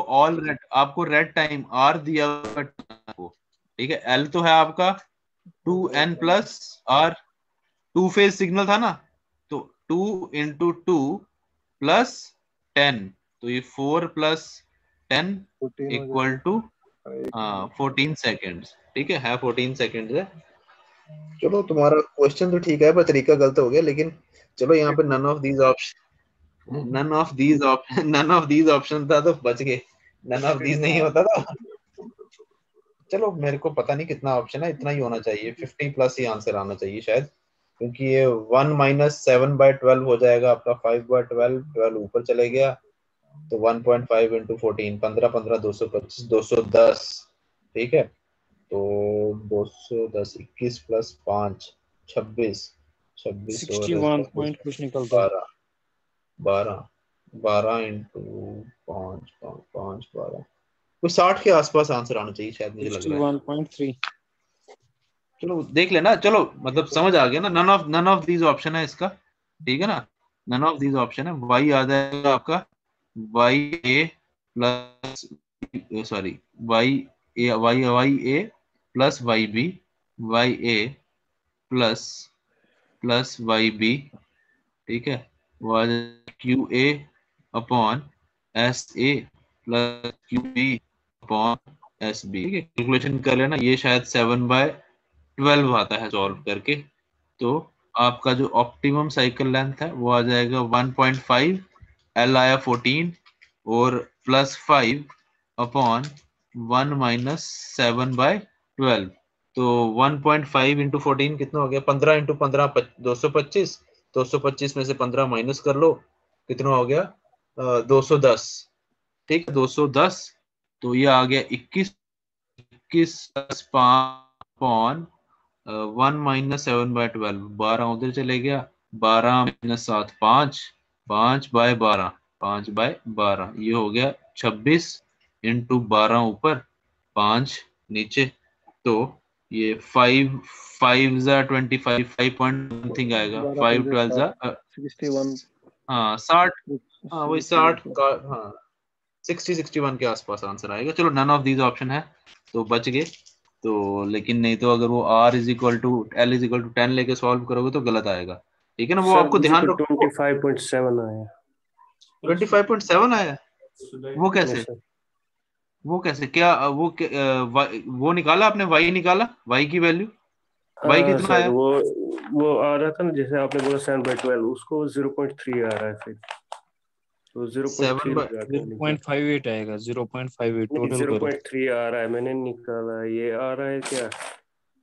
आपको रेड टाइम R दिया हुआ है आपको, ठीक है। L तो है आपका 2n plus R, 2 phase signal था ना, तो 2 into 2 प्लस 10, तो ये 4 प्लस 10 14 हो इक्वल जाएगा। टू 14 सेकेंड्स, ठीक है 14 सेकेंड्स है। चलो तुम्हारा क्वेश्चन तो ठीक है पर तरीका गलत हो गया, लेकिन चलो यहाँ पे नन ऑफ दीज ऑप्शन था तो बच गए, नन ऑफ दीज नहीं होता था। चलो मेरे को पता नहीं कितना ऑप्शन है, इतना ही होना चाहिए, 50 प्लस ही आंसर आना चाहिए शायद, क्योंकि ये 1 माइनस 7/12 हो जाएगा आपका 5/12, 12 ऊपर चले गया तो 1.5 इंटू 14, 15 15 225 210, ठीक है। तो 210 21 प्लस 5 26 26 और 61 पॉइंट कुछ निकलता है। 12 12 12 इंटू 5 5 12, कोई 60 के आसपास आंसर आना चाहिए शायद, मुझे लग रहा है। 61.3। चलो देख लेना, चलो मतलब समझ आ गया ना, नन ऑफ दीज ऑप्शन है इसका, ठीक है ना, नन ऑफ दीज ऑप्शन है। वाई आ जाएगा आपका Y A plus sorry Y A plus Y B, Y A plus plus Y B, ठीक है। Q A upon S A plus Q B upon S B, ठीक है। Calculation कर लेना, ये शायद 7/12 आता है सॉल्व करके, तो आपका जो ऑप्टिमम साइकिल लेंथ है वो आ जाएगा 1.5, L आया 14 और प्लस 5 अपॉन 1 माइनस 7/12, तो 1.5 इंटू 14 कितना हो गया, 15 इंटू 15 225, 225 में से 15 माइनस कर लो, कितना हो गया 210, ठीक है 210, तो ये आ गया 21 प्लस 5 अपॉन 1 माइनस 7/12, 12 उधर चले गया, 12 माइनस 7 5, 5/12, 5/12, ये हो गया 26 इंटू 12 ऊपर 5 नीचे, तो ये 5 5 जा 25, 5 पॉइंट समथिंग आएगा, 12 5 पंजे 12 जा 61 हाँ 60, हाँ वही 60 61 का, हाँ 61 के आसपास आंसर आएगा। चलो नन ऑफ दीज ऑप्शन है तो बच गए, तो लेकिन नहीं तो अगर वो R is equal to L is equal to 10 लेके सॉल्व करोगे तो गलत आएगा, ठीक है ना, वो सर आपको मुझे ध्यान तो रखो। 25.7 आया। 25.7 आया, वो यस कैसे, सर। वो कैसे, क्या वो निकाला आपने, Y निकाला, Y की वैल्यू, Y हाँ कितना सर, आया, वो आ रहा था ना, जैसे आपने बोला 7/12, उसको 0.3 आ रहा है फिर, तो 0.3 7 लगा के निकला। 0.58 आएगा, 0.58 नहीं, टोटल करो। 0.3 आ रहा है, मैंने निकाला, ये आ रहा है क्या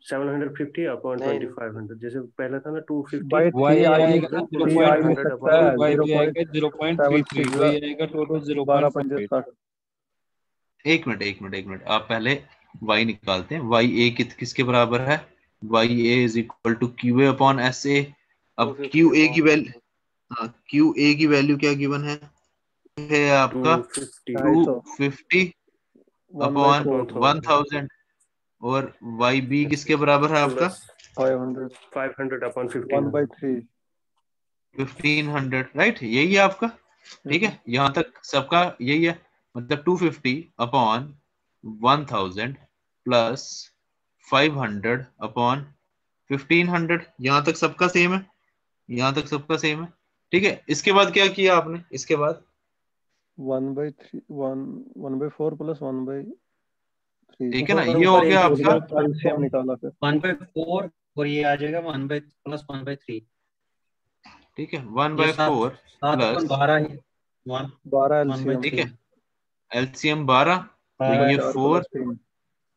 750 अपॉन 2500, जैसे पहला था ना 250 बाई Y 3 आ आएगा नहीं, तो 3 आ ही नहीं 500 सकता अपॉन है, Y भी आएगा 0.33, 0.76 वही आएगा टोटल 12 पंजे 0.58। 60। एक मिनट आप पहले Y निकालते हैं, Y A किसके बराबर है, Y A is equal to Q A upon S A. अब 250 क्यू ए की अपॉन वैल्यू, हाँ क्यू ए की वैल्यू क्या गिवन है आपका 250 250 1 बाई अपॉन 4 1000, और वाई बी किसके बराबर है आपका प्लस 500 500 अपॉन 1 बाई 1500। 3 1500, राइट, यही है आपका, ठीक है, यहाँ तक सबका यही है, मतलब 250 अपॉन 1000 प्लस 500 अपॉन 1500, यहाँ तक सबका सेम है, यहाँ तक सबका सेम है, ठीक है। इसके बाद क्या किया आपने, इसके बाद 1 बाई 3 1 बाई 4 प्लस 1 बाई 3 ठीक है ना, और ये हो ऊपर गया एक आपका, एलसीएम निकाला फिर 1/4 और ये आ जाएगा 1/+1/3। ठीक है 1/4 ये 7 प्लस, 12 ही 1 12 1 बाई एलसीएम ठीक 3 है एलसीएम 12, तो 1 बाई ये 4 4, प्लस 3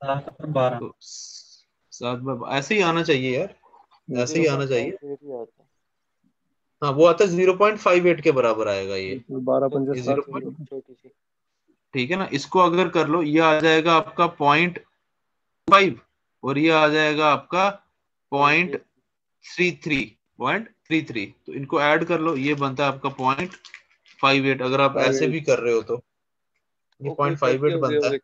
7/12। तो 7 ऐसे ही आना चाहिए यार, ऐसे ही आना चाहिए, हाँ वो आता है 0.58 के बराबर आएगा ये 12 पंजे ये 60 ठीक है ना। इसको अगर कर लो, ये आ जाएगा आपका 0.5 और ये आ जाएगा आपका 0.33, तो इनको ऐड कर लो, ये बनता है आपका 0.58, अगर आप ऐसे भी कर रहे हो तो ये 0.58 बनता है।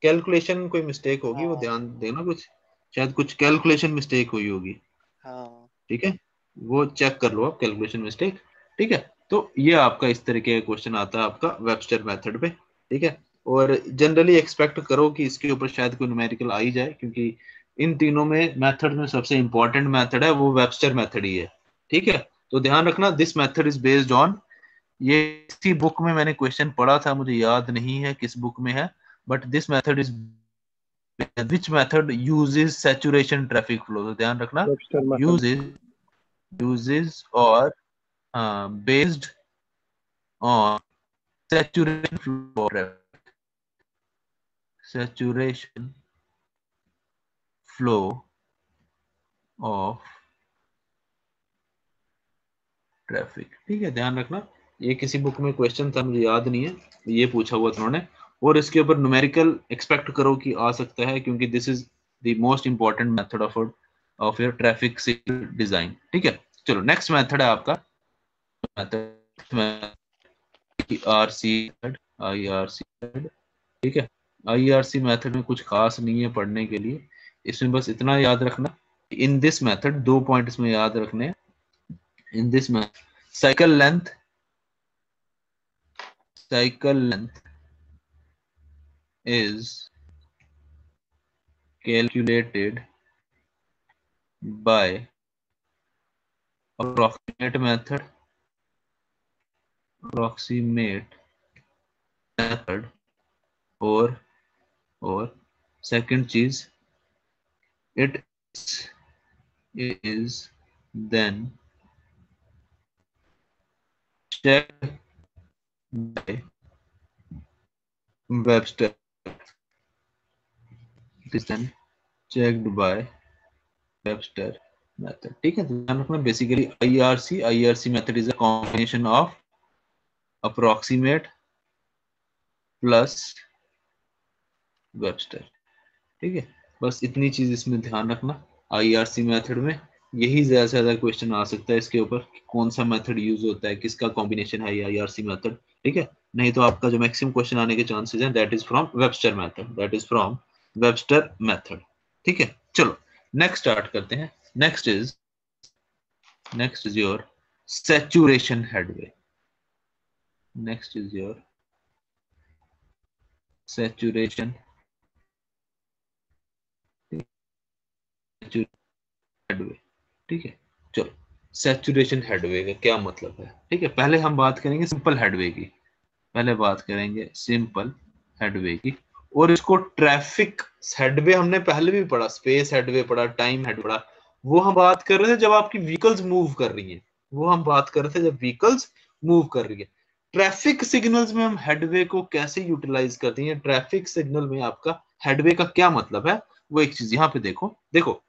कैलकुलेशन कोई मिस्टेक होगी, वो हाँ ध्यान देना, कुछ शायद कुछ कैलकुलेशन मिस्टेक हुई होगी। हाँ ठीक है, वो चेक कर लो आप, कैलकुलेशन मिस्टेक। ठीक है, तो ये आपका इस तरीके का क्वेश्चन आता है आपका वेबस्टर मेथड पे। ठीक है, और जनरली एक्सपेक्ट करो कि इसके ऊपर शायद कोई न्यूमेरिकल आ ही जाए, क्योंकि इन तीनों में मेथड में सबसे इंपॉर्टेंट मेथड है वो वेबस्टर मेथड ही है। ठीक है, तो ध्यान रखना, this method is based on, ये इसी बुक में मैंने क्वेश्चन पढ़ा था, मुझे याद नहीं है किस बुक में है, but this method is, which method uses saturation traffic flow, तो ध्यान रखना, Webster method. uses or based on saturation flow of traffic, saturation flow of traffic. ठीक है, ध्यान रखना, ये किसी बुक में क्वेश्चन था, मुझे याद नहीं है, ये पूछा हुआ था उन्होंने, और इसके ऊपर न्यूमेरिकल एक्सपेक्ट करो कि आ सकता है, क्योंकि this is the most important method of your traffic signal design. ठीक है, चलो नेक्स्ट मेथड है आपका मेथड आरसी, आईआरसी। ठीक है, आईआरसी मेथड में कुछ खास नहीं है पढ़ने के लिए, इसमें बस इतना याद रखना, इन दिस मेथड दो पॉइंट इसमें याद रखने, in this method cycle length is calculated by approximate method or second चीज, it is then checked by Webster, it is then checked by Webster method। ठीक है, ध्यान रखना, basically IRC method is a combination of approximate plus Webster. ठीक है, बस इतनी चीज इसमें ध्यान रखना, आईआरसी मेथड में यही ज्यादा से ज्यादा क्वेश्चन आ सकता है इसके ऊपर, कौन सा मेथड यूज होता है, किसका कॉम्बिनेशन है आईआरसी मेथड। ठीक है, नहीं तो आपका जो मैक्सिमम क्वेश्चन आने के चांसेस हैं that is from Webster method, that is from Webster method. ठीक है, चलो नेक्स्ट स्टार्ट करते हैं। Next is your saturation headway. Next is your saturation headway. ठीक है, चलो सैचुरेशन हेडवे का क्या मतलब है। ठीक है, पहले हम बात करेंगे सिंपल हेडवे की, पहले बात करेंगे सिंपल हेडवे की, और इसको ट्रैफिक हेडवे हमने पहले भी पढ़ा, स्पेस हेडवे पढ़ा, टाइम हेड पढ़ा, वो हम बात कर रहे थे जब आपकी व्हीकल्स मूव कर रही हैं, वो हम बात कर रहे थे जब व्हीकल्स मूव कर रही है। ट्रैफिक सिग्नल्स में हम हेडवे को कैसे यूटिलाइज करते हैं, ट्रैफिक सिग्नल में आपका हेडवे का क्या मतलब है, वो एक चीज यहाँ पे देखो। देखो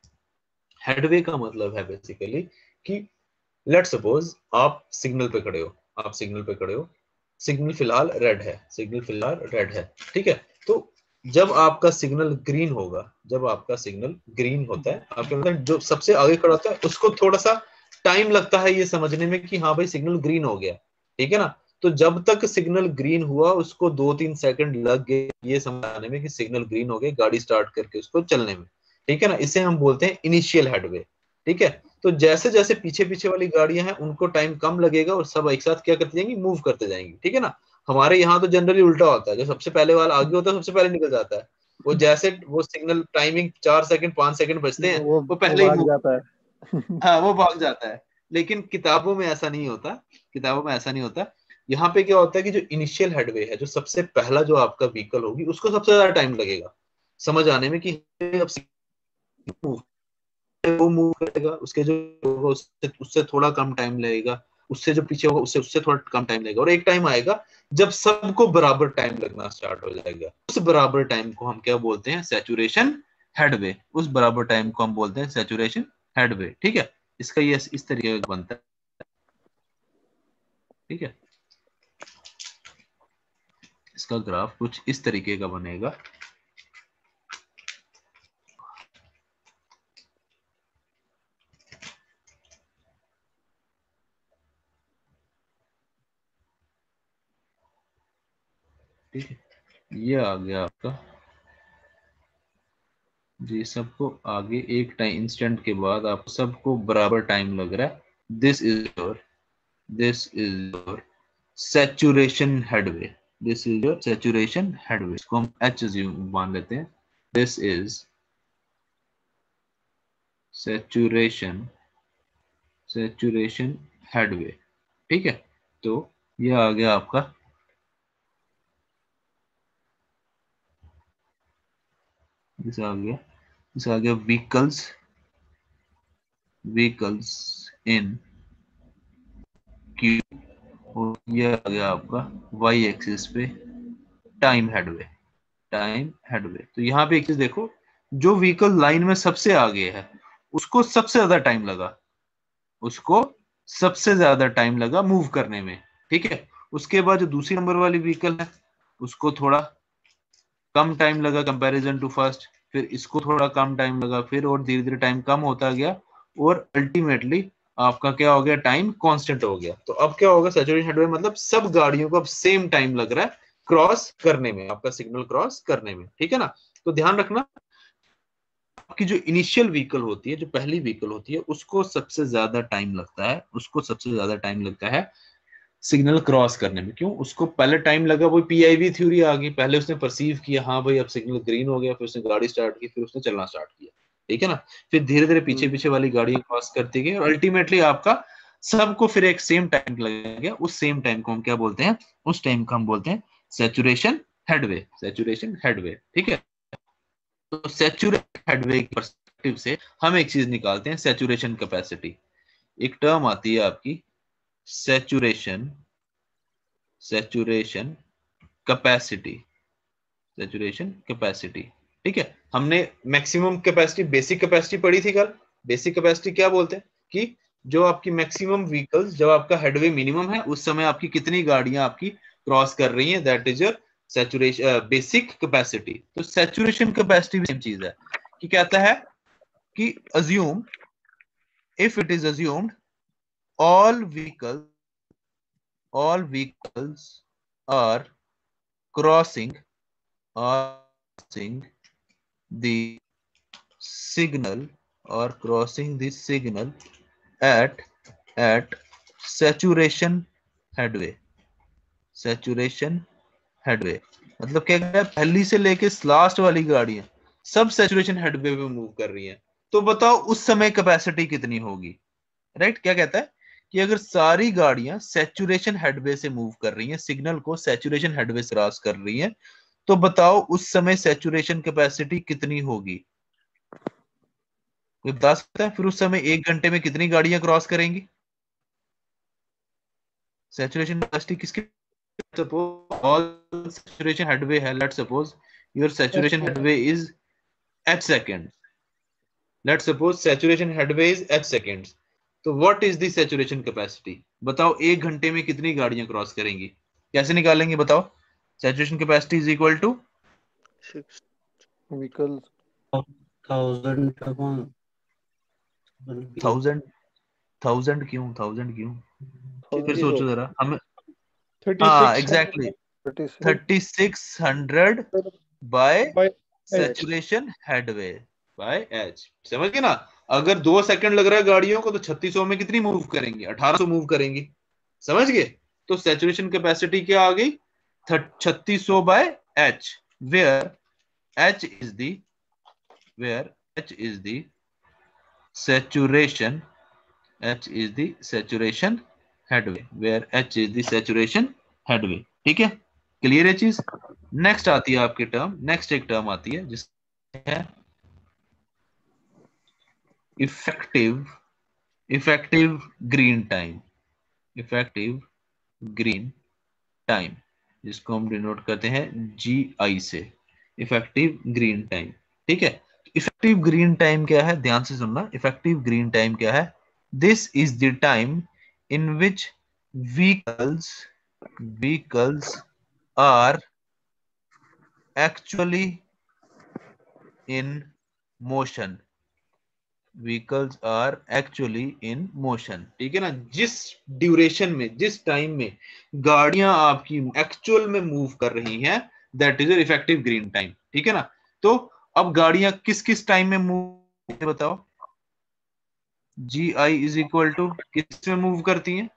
हेडवे का मतलब है बेसिकली कि लेट सपोज आप सिग्नल पे खड़े हो, आप सिग्नल पे खड़े हो, सिग्नल फिलहाल रेड है, सिग्नल फिलहाल रेड है। ठीक है, तो जब आपका सिग्नल ग्रीन होगा, जब आपका सिग्नल ग्रीन होता है, आपके मतलब जो सबसे आगे खड़ा होता है उसको थोड़ा सा टाइम लगता है ये समझने में कि हाँ भाई सिग्नल ग्रीन हो गया। ठीक है ना, तो जब तक सिग्नल ग्रीन हुआ उसको 2-3 सेकंड लग गए ये समझाने में कि सिग्नल ग्रीन हो गया, गाड़ी स्टार्ट करके उसको चलने में। ठीक है ना, इसे हम बोलते हैं इनिशियल हेडवे। ठीक है, तो जैसे जैसे पीछे पीछे वाली गाड़ियां हैं उनको टाइम कम लगेगा और सब एक साथ क्या करती जाएंगी, मूव करते जाएंगी। ठीक है ना, हमारे यहाँ तो जनरली उल्टा होता है, जो सबसे पहले वाला आगे होता है सबसे पहले निकल जाता है, वो जैसे वो सिग्नल टाइमिंग 4 सेकंड 5 सेकंड बचते हैं वो वो वो पहले ही भाग मूव, जाता है। हाँ वो भाग जाता है। लेकिन किताबों में ऐसा नहीं होता, किताबों में ऐसा नहीं होता। यहाँ पे क्या होता है कि जो इनिशियल हेडवे है, जो सबसे पहला जो आपका व्हीकल होगी उसको सबसे ज्यादा टाइम लगेगा समझ आने में कि अब वो मूव करेगा, उसके जो होगा उससे उससे थोड़ा कम टाइम लगेगा, उससे जो पीछे होगा उससे उससे थोड़ा कम टाइम लगेगा, और एक टाइम आएगा जब सबको बराबर टाइम लगना स्टार्ट हो जाएगा। उस बराबर टाइम को हम क्या बोलते हैं, सैचुरेशन हेडवे। उस बराबर टाइम को हम बोलते हैं सैचुरेशन हेडवे। ठीक है, इसका ये इस तरीके का बनता है। ठीक है, इसका ग्राफ कुछ इस तरीके का बनेगा। ठीक है, ये आ गया आपका जी सबको आगे एक टाइम इंस्टेंट के बाद आप सबको बराबर टाइम लग रहा है। This is your saturation headway, this is your saturation headway, इसको हम एच मान लेते हैं। दिस इज सैचुरेशन हेडवे, ठीक है। तो ये आ गया आपका इसे आ गया व्हीकल्स इन क्यू, और ये आ गया आपका वाई एक्सिस पे टाइम हेडवे। तो यहाँ पे एक चीज देखो, जो व्हीकल लाइन में सबसे आगे है उसको सबसे ज्यादा टाइम लगा मूव करने में, ठीक है। उसके बाद जो दूसरी नंबर वाली व्हीकल है उसको थोड़ा कम टाइम लगा कंपैरिजन टू फर्स्ट, फिर इसको थोड़ा कम टाइम लगा, फिर और धीरे धीरे टाइम कम होता गया, और अल्टीमेटली आपका क्या हो गया, टाइम कांस्टेंट हो गया। तो अब क्या होगा, सैचुरेशन हेडवे मतलब सब गाड़ियों को अब सेम टाइम लग रहा है क्रॉस करने में, आपका सिग्नल क्रॉस करने में, ठीक है ना। तो ध्यान रखना, आपकी जो इनिशियल व्हीकल होती है, जो पहली व्हीकल होती है, उसको सबसे ज्यादा टाइम लगता है सिग्नल क्रॉस करने में। क्यों? उसको पहले टाइम लगा, वो पीआईवी थ्योरी आ गई, पहले उसने परसीव किया हाँ भाई अब सिग्नल ग्रीन हो गया, फिर उसने गाड़ी स्टार्ट की, फिर उसने चलना स्टार्ट किया, ठीक है ना। फिर धीरे धीरे पीछे पीछे वाली गाड़ी क्रॉस करती गई, और अल्टीमेटली आपका सबको फिर एक सेम टाइम लगेगा। उस सेम टाइम को हम क्या बोलते हैं, उस टाइम को हम बोलते हैं सैचुरेशन हेडवे, ठीक है। तो सैचुरेशन हेडवे की पर्सपेक्टिव से हम एक चीज निकालते हैं, सैचुरेशन कैपेसिटी। एक टर्म आती है आपकी सैचुरेशन कैपेसिटी, ठीक है। हमने मैक्सिमम कैपेसिटी, बेसिक कैपेसिटी पढ़ी थी कल। बेसिक कैपेसिटी क्या बोलते हैं कि जो आपकी मैक्सिमम व्हीकल्स, जब आपका हेडवे मिनिमम है उस समय आपकी कितनी गाड़ियां आपकी क्रॉस कर रही हैं, that is your saturation basic capacity. तो सैचुरेशन कैपेसिटी भी सेम चीज है कि कहता है कि assume, if it is assumed all vehicles are crossing the signal at saturation headway मतलब क्या है, पहली से लेके लास्ट वाली गाड़ियां सब सैचुरेशन हेडवे पे मूव कर रही हैं। तो बताओ उस समय कैपेसिटी कितनी होगी, राइट। क्या कहता है कि अगर सारी गाड़ियां सैचुरेशन हेडवे से मूव कर रही हैं, सिग्नल को सैचुरेशन हेडवे से क्रॉस कर रही हैं, तो बताओ उस समय सैचुरेशन कैपेसिटी कितनी होगी। कोई बता सकता है? फिर उस समय 1 घंटे में कितनी गाड़ियां क्रॉस करेंगी सैचुरेशन कैपेसिटी किसकी? Suppose all saturation headway है, let's suppose your saturation headway is h seconds. Let's suppose saturation headway is h seconds. तो what is the saturation capacity? बताओ 1 घंटे में कितनी गाड़ियां क्रॉस करेंगी, कैसे निकालेंगे बताओ। saturation capacity is equal to 6 vehicles 1000 क्यों फिर सोचो जरा हमें। 36 हाँ exactly 3600 by by saturation headway by H, समझ गए ना। अगर 2 सेकंड लग रहा है गाड़ियों को तो 3600 में कितनी मूव करेंगी, 1800 मूव करेंगी, समझ गए। तो सैचुरेशन कैपेसिटी क्या आ गई, 3600 by H, where H is the saturation headway, ठीक है। क्लियर है चीज। नेक्स्ट आती है आपकी टर्म, नेक्स्ट एक टर्म आती है जिसमें है इफेक्टिव ग्रीन टाइम, जिसको हम डिनोट करते हैं GI से, इफेक्टिव ग्रीन टाइम, ठीक है। इफेक्टिव ग्रीन टाइम क्या है, ध्यान से सुनना। इफेक्टिव ग्रीन टाइम क्या है, this is the time in which vehicles are actually in motion, ठीक है ना। जिस ड्यूरेशन में, जिस टाइम में गाड़ियां आपकी एक्चुअल में मूव कर रही हैं, that is effective green time, ठीक है ना। तो अब गाड़ियां किस किस टाइम में मूव, बताओ। जी आई इज इक्वल टू किस में मूव करती हैं?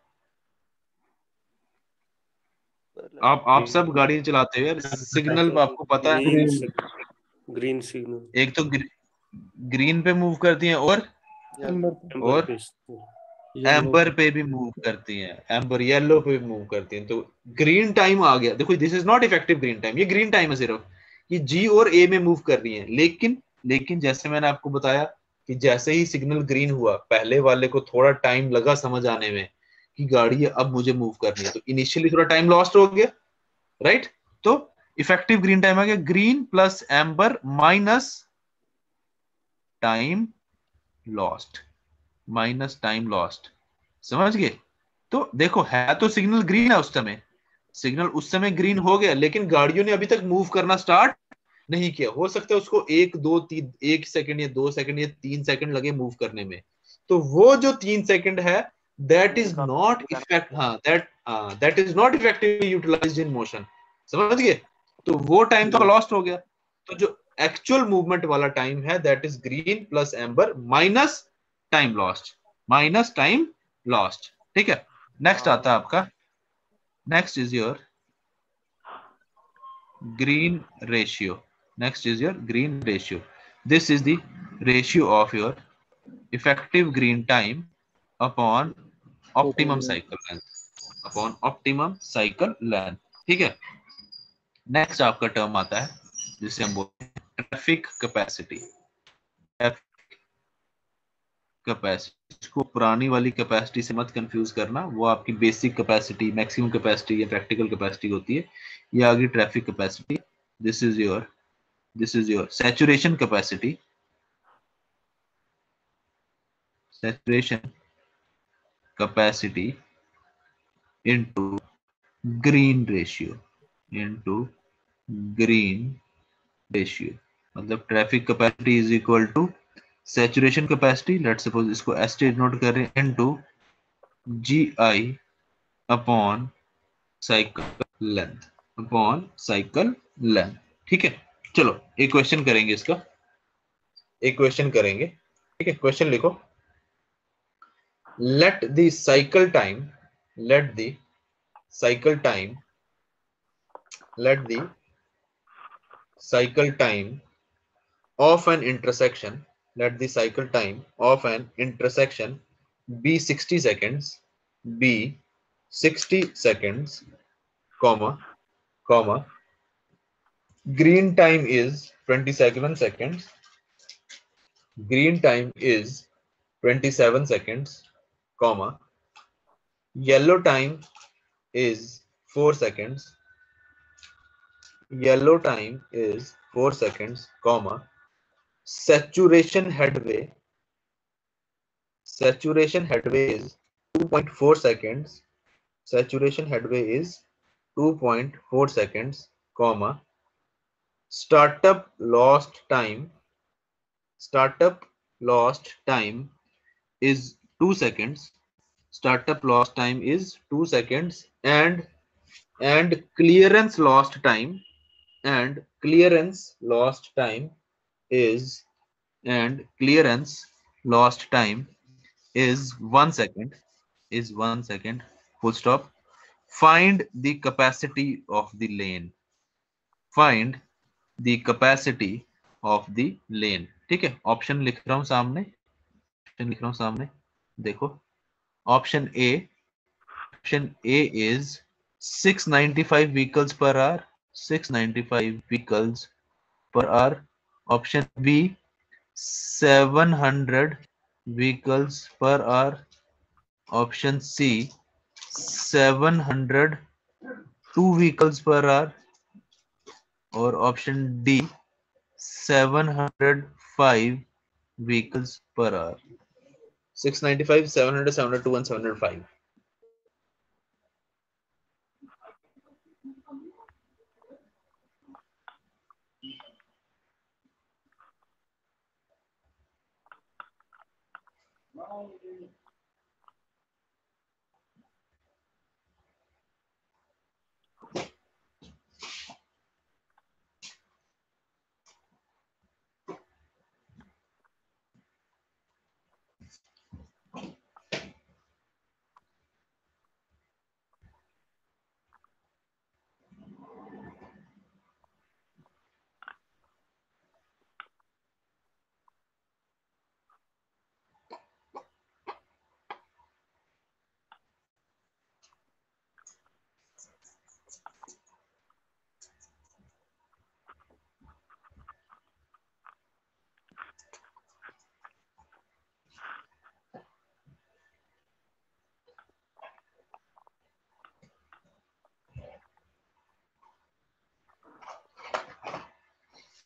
आप सब गाड़ियां चलाते हो यार, सिग्नल आपको पता है। Green green signal. एक तो ग्रीन पे मूव करती हैं, और एम्बर और पे। येलो एम्बर पे भी मूव करती हैं, एम्बर येलो पे भी मूव करती हैं। तो ग्रीन टाइम आ गया, देखो this is not effective green time, ये ग्रीन टाइम है सिर्फ, ये जी और ए में मूव कर रही हैं। लेकिन लेकिन जैसे मैंने आपको बताया कि जैसे ही सिग्नल ग्रीन हुआ, पहले वाले को थोड़ा टाइम लगा समझ आने में कि गाड़ी अब मुझे मूव करनी है, तो इनिशियली थोड़ा टाइम लॉस्ट हो गया, राइट। तो इफेक्टिव ग्रीन टाइम आ गया green plus amber minus time lost, minus time lost, समझ गए। तो देखो है तो सिग्नल ग्रीन है उस समय, सिग्नल उस समय ग्रीन हो गया, लेकिन गाड़ियों ने अभी तक मूव करना स्टार्ट नहीं किया। हो सकता है उसको 1 2 3 1 सेकंड या 2 सेकंड या 3 सेकंड लगे मूव करने में। तो वो जो 3 सेकंड है, that is not effect, that is not effectively utilised in motion, समझ गए। तो वो टाइम तो लॉस्ट हो गया। तो जो एक्चुअल मूवमेंट वाला टाइम है, that is green plus amber minus time lost, minus time lost, ठीक है। नेक्स्ट आता है आपका, next is your green ratio. Next is your green ratio. This is the ratio of your effective green time upon optimum cycle length, upon optimum cycle length, ठीक है। Next आपका term आता है जिसे हम बोलते हैं ट्रैफिक कैपेसिटी। कैपेसिटी, इसको पुरानी वाली कैपेसिटी से मत कंफ्यूज करना, वो आपकी बेसिक कैपेसिटी, मैक्सिमम कैपेसिटी या प्रैक्टिकल कैपेसिटी होती है। ये आ गई traffic capacity. This is your saturation capacity, saturation capacity into green ratio, into green ratio। मतलब traffic capacity is equal to saturation capacity, let suppose इसको एस टी नोट कर रहे हैं, into G I upon cycle length, upon cycle length, ठीक है। चलो एक question करेंगे इसका, एक क्वेश्चन करेंगे, ठीक है। क्वेश्चन लिखो, let the cycle time, let the cycle time, let the cycle time of an intersection, let the cycle time of an intersection be 60 seconds, be 60 seconds, comma, comma, green time is 27 seconds, green time is 27 seconds, comma, yellow time is 4 seconds, yellow time is 4 seconds, comma, saturation headway is 2.4 seconds, saturation headway is 2.4 seconds, comma, startup lost time is 2 seconds, startup lost time is 2 seconds, and clearance lost time, and clearance lost time is and clearance lost time is 1 second, is 1 second, full stop. Find the capacity of the lane, find the capacity of the lane, ठीक है। Option लिख रहा हूं सामने, option लिख रहा हूं सामने, देखो। Option A is 695 vehicles per hour, 695 vehicles per hour. Option B 700 vehicles per hour. Option C 702 vehicles per hour. और option D 705 vehicles per hour. 695, 700, 702 and 705.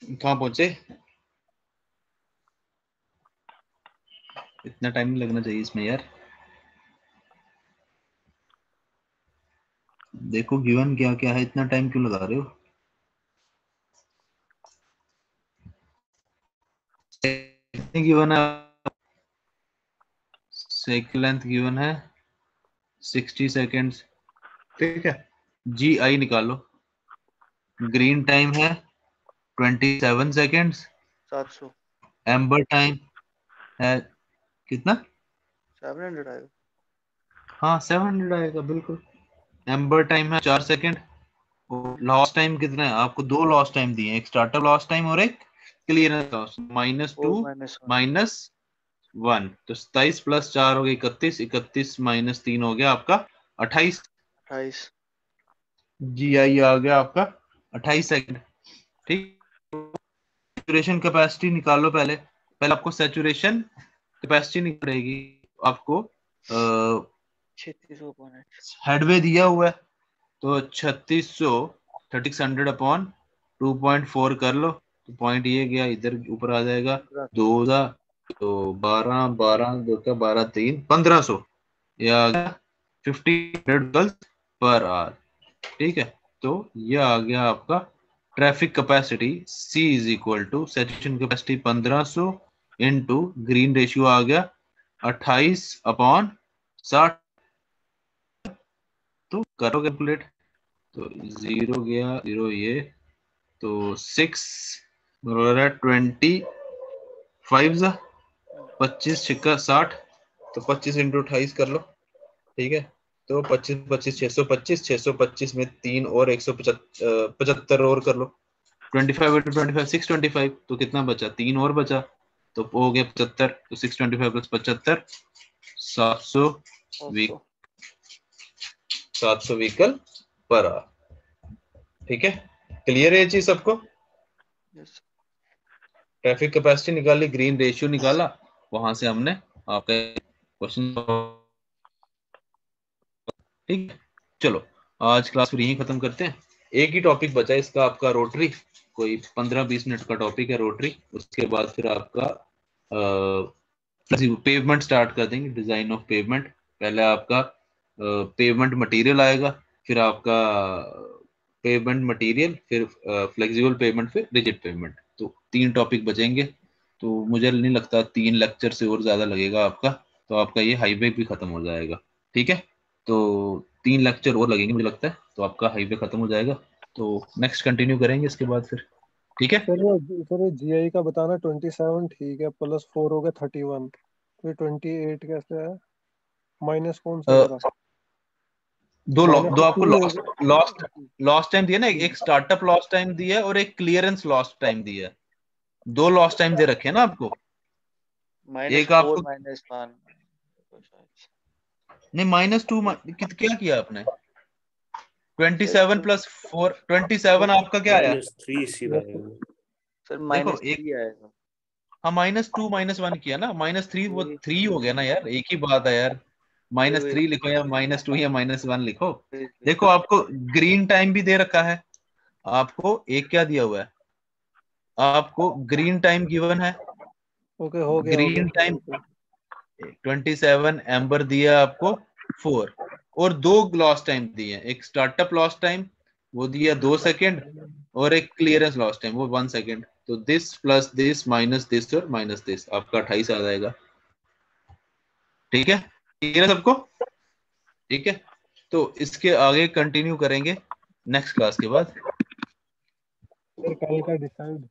कहाँ पहुंचे? इतना टाइम नहीं लगना चाहिए इसमें यार। देखो गिवन क्या क्या है, इतना टाइम क्यों लगा रहे हो? गिवन है, साइकिल लेंथ गिवन है 60 सेकेंड्स, ठीक है। जी आई निकालो। ग्रीन टाइम है 27 सेकेंड्स। 700 एम्बर टाइम है कितना? 700 आएगा। हाँ 700 आएगा बिल्कुल। एम्बर टाइम है 4 सेकेंड। लॉस्ट टाइम कितना है? आपको दो लॉस्ट टाइम दिए, एक स्टार्टअप लॉस्ट टाइम और एक क्लियरेंस लॉस्ट। -2 -1, तो 27 + 4 हो गया 31, 31 - 3 हो गया आपका 28। जी आई आ गया आपका 28 सेकंड, ठीक। सैचुरेशन कैपेसिटी निकालो। पहले आपको सैचुरेशन कैपेसिटी निकलेगी आपको। 3600 हेडवे दिया हुआ है तो 3600 3600 अपॉन 2.4 कर लो, तो पॉइंट ये गया इधर ऊपर आ जाएगा। 2000 तो 12 12 2 का 12 3 1500 ये आ गया 1500 व्हीकल्स पर आवर, ठीक है। तो ये आ गया आपका traffic capacity. C is equal to saturation capacity 1500 into green ratio आ गया 28/60। तो करो कैलकुलेट, तो 0 गया 0 ये, तो 6 बराबर है 25 25 छिक्का 60, तो 25 × 28 कर लो, ठीक है। तो 25 25 625, 625 में 3 और 175 और कर लो। 25 × 25 625, तो कितना बचा? 3 और बचा, तो हो गया 75। तो 625 + 75 700 व्हीकल पर आवर, ठीक है। क्लियर है ये चीज सबको? ट्रैफिक कैपेसिटी निकाली, ग्रीन रेशियो निकाला, वहां से हमने आपका क्वेश्चन, ठीक है। चलो आज क्लास फिर यहीं खत्म करते हैं। एक ही टॉपिक बचा इसका आपका रोटरी, कोई 15-20 मिनट का टॉपिक है रोटरी। उसके बाद फिर आपका पेवमेंट स्टार्ट कर देंगे, डिजाइन ऑफ पेवमेंट। पहले आपका पेवमेंट मटेरियल आएगा, फिर आपका पेवमेंट मटेरियल, फिर फ्लेक्सिबल पेवमेंट, फिर रिजिड पेवमेंट। तो 3 टॉपिक बचेंगे। तो मुझे नहीं लगता 3 लेक्चर से और ज्यादा लगेगा आपका, तो आपका ये हाईवे भी खत्म हो जाएगा, ठीक है। तो 3 लेक्चर और लगेंगे मुझे लगता है, तो आपका हाईवे खत्म हो जाएगा। तो नेक्स्ट कंटिन्यू करेंगे इसके बाद फिर, ठीक है। सर जीआई का बताना 27 ठीक है, +4 हो गया 31, फिर 28 कैसे है? माइनस कौन सा हो रहा? दो माइनस आपको लॉस्ट टाइम दिया ना, हम्म। एक स्टार्टअप लॉस्ट टाइम दिया है और एक क्लियरेंस लॉस्ट टाइम दिया है। 2 लॉस्ट टाइम दे रखे हैं ना आपको। एक आपको -4 -1 नहीं -2 क्या किया आपने? 27 + 4 27 आपका क्या आया? -3 सीधा आएगा। सर देखो -3 आएगा। हाँ -2 -1 किया ना, -3 वो 3 हो गया ना यार, एक ही बात है यार। -3 लिखो या -2 या -1 लिखो। देखो आपको ग्रीन टाइम भी दे रखा है, आपको एक क्या दिया हुआ है, आपको ग्रीन टाइम गिवन है। ओके हो गया ग्रीन टाइम 27, एम्बर दिया आपको 4, और 2 लॉस्ट टाइम दिए, एक स्टार्टअप लॉस्ट टाइम वो दिया 2 सेकेंड, और एक क्लियरेंस लॉस्ट टाइम वो 1 सेकेंड। तो this plus this minus this और माइनस दिस आपका 28 आ जाएगा, ठीक है। क्लियर है सबको? ठीक है, तो इसके आगे कंटिन्यू करेंगे नेक्स्ट क्लास के बाद। फिर कल का डिसाइड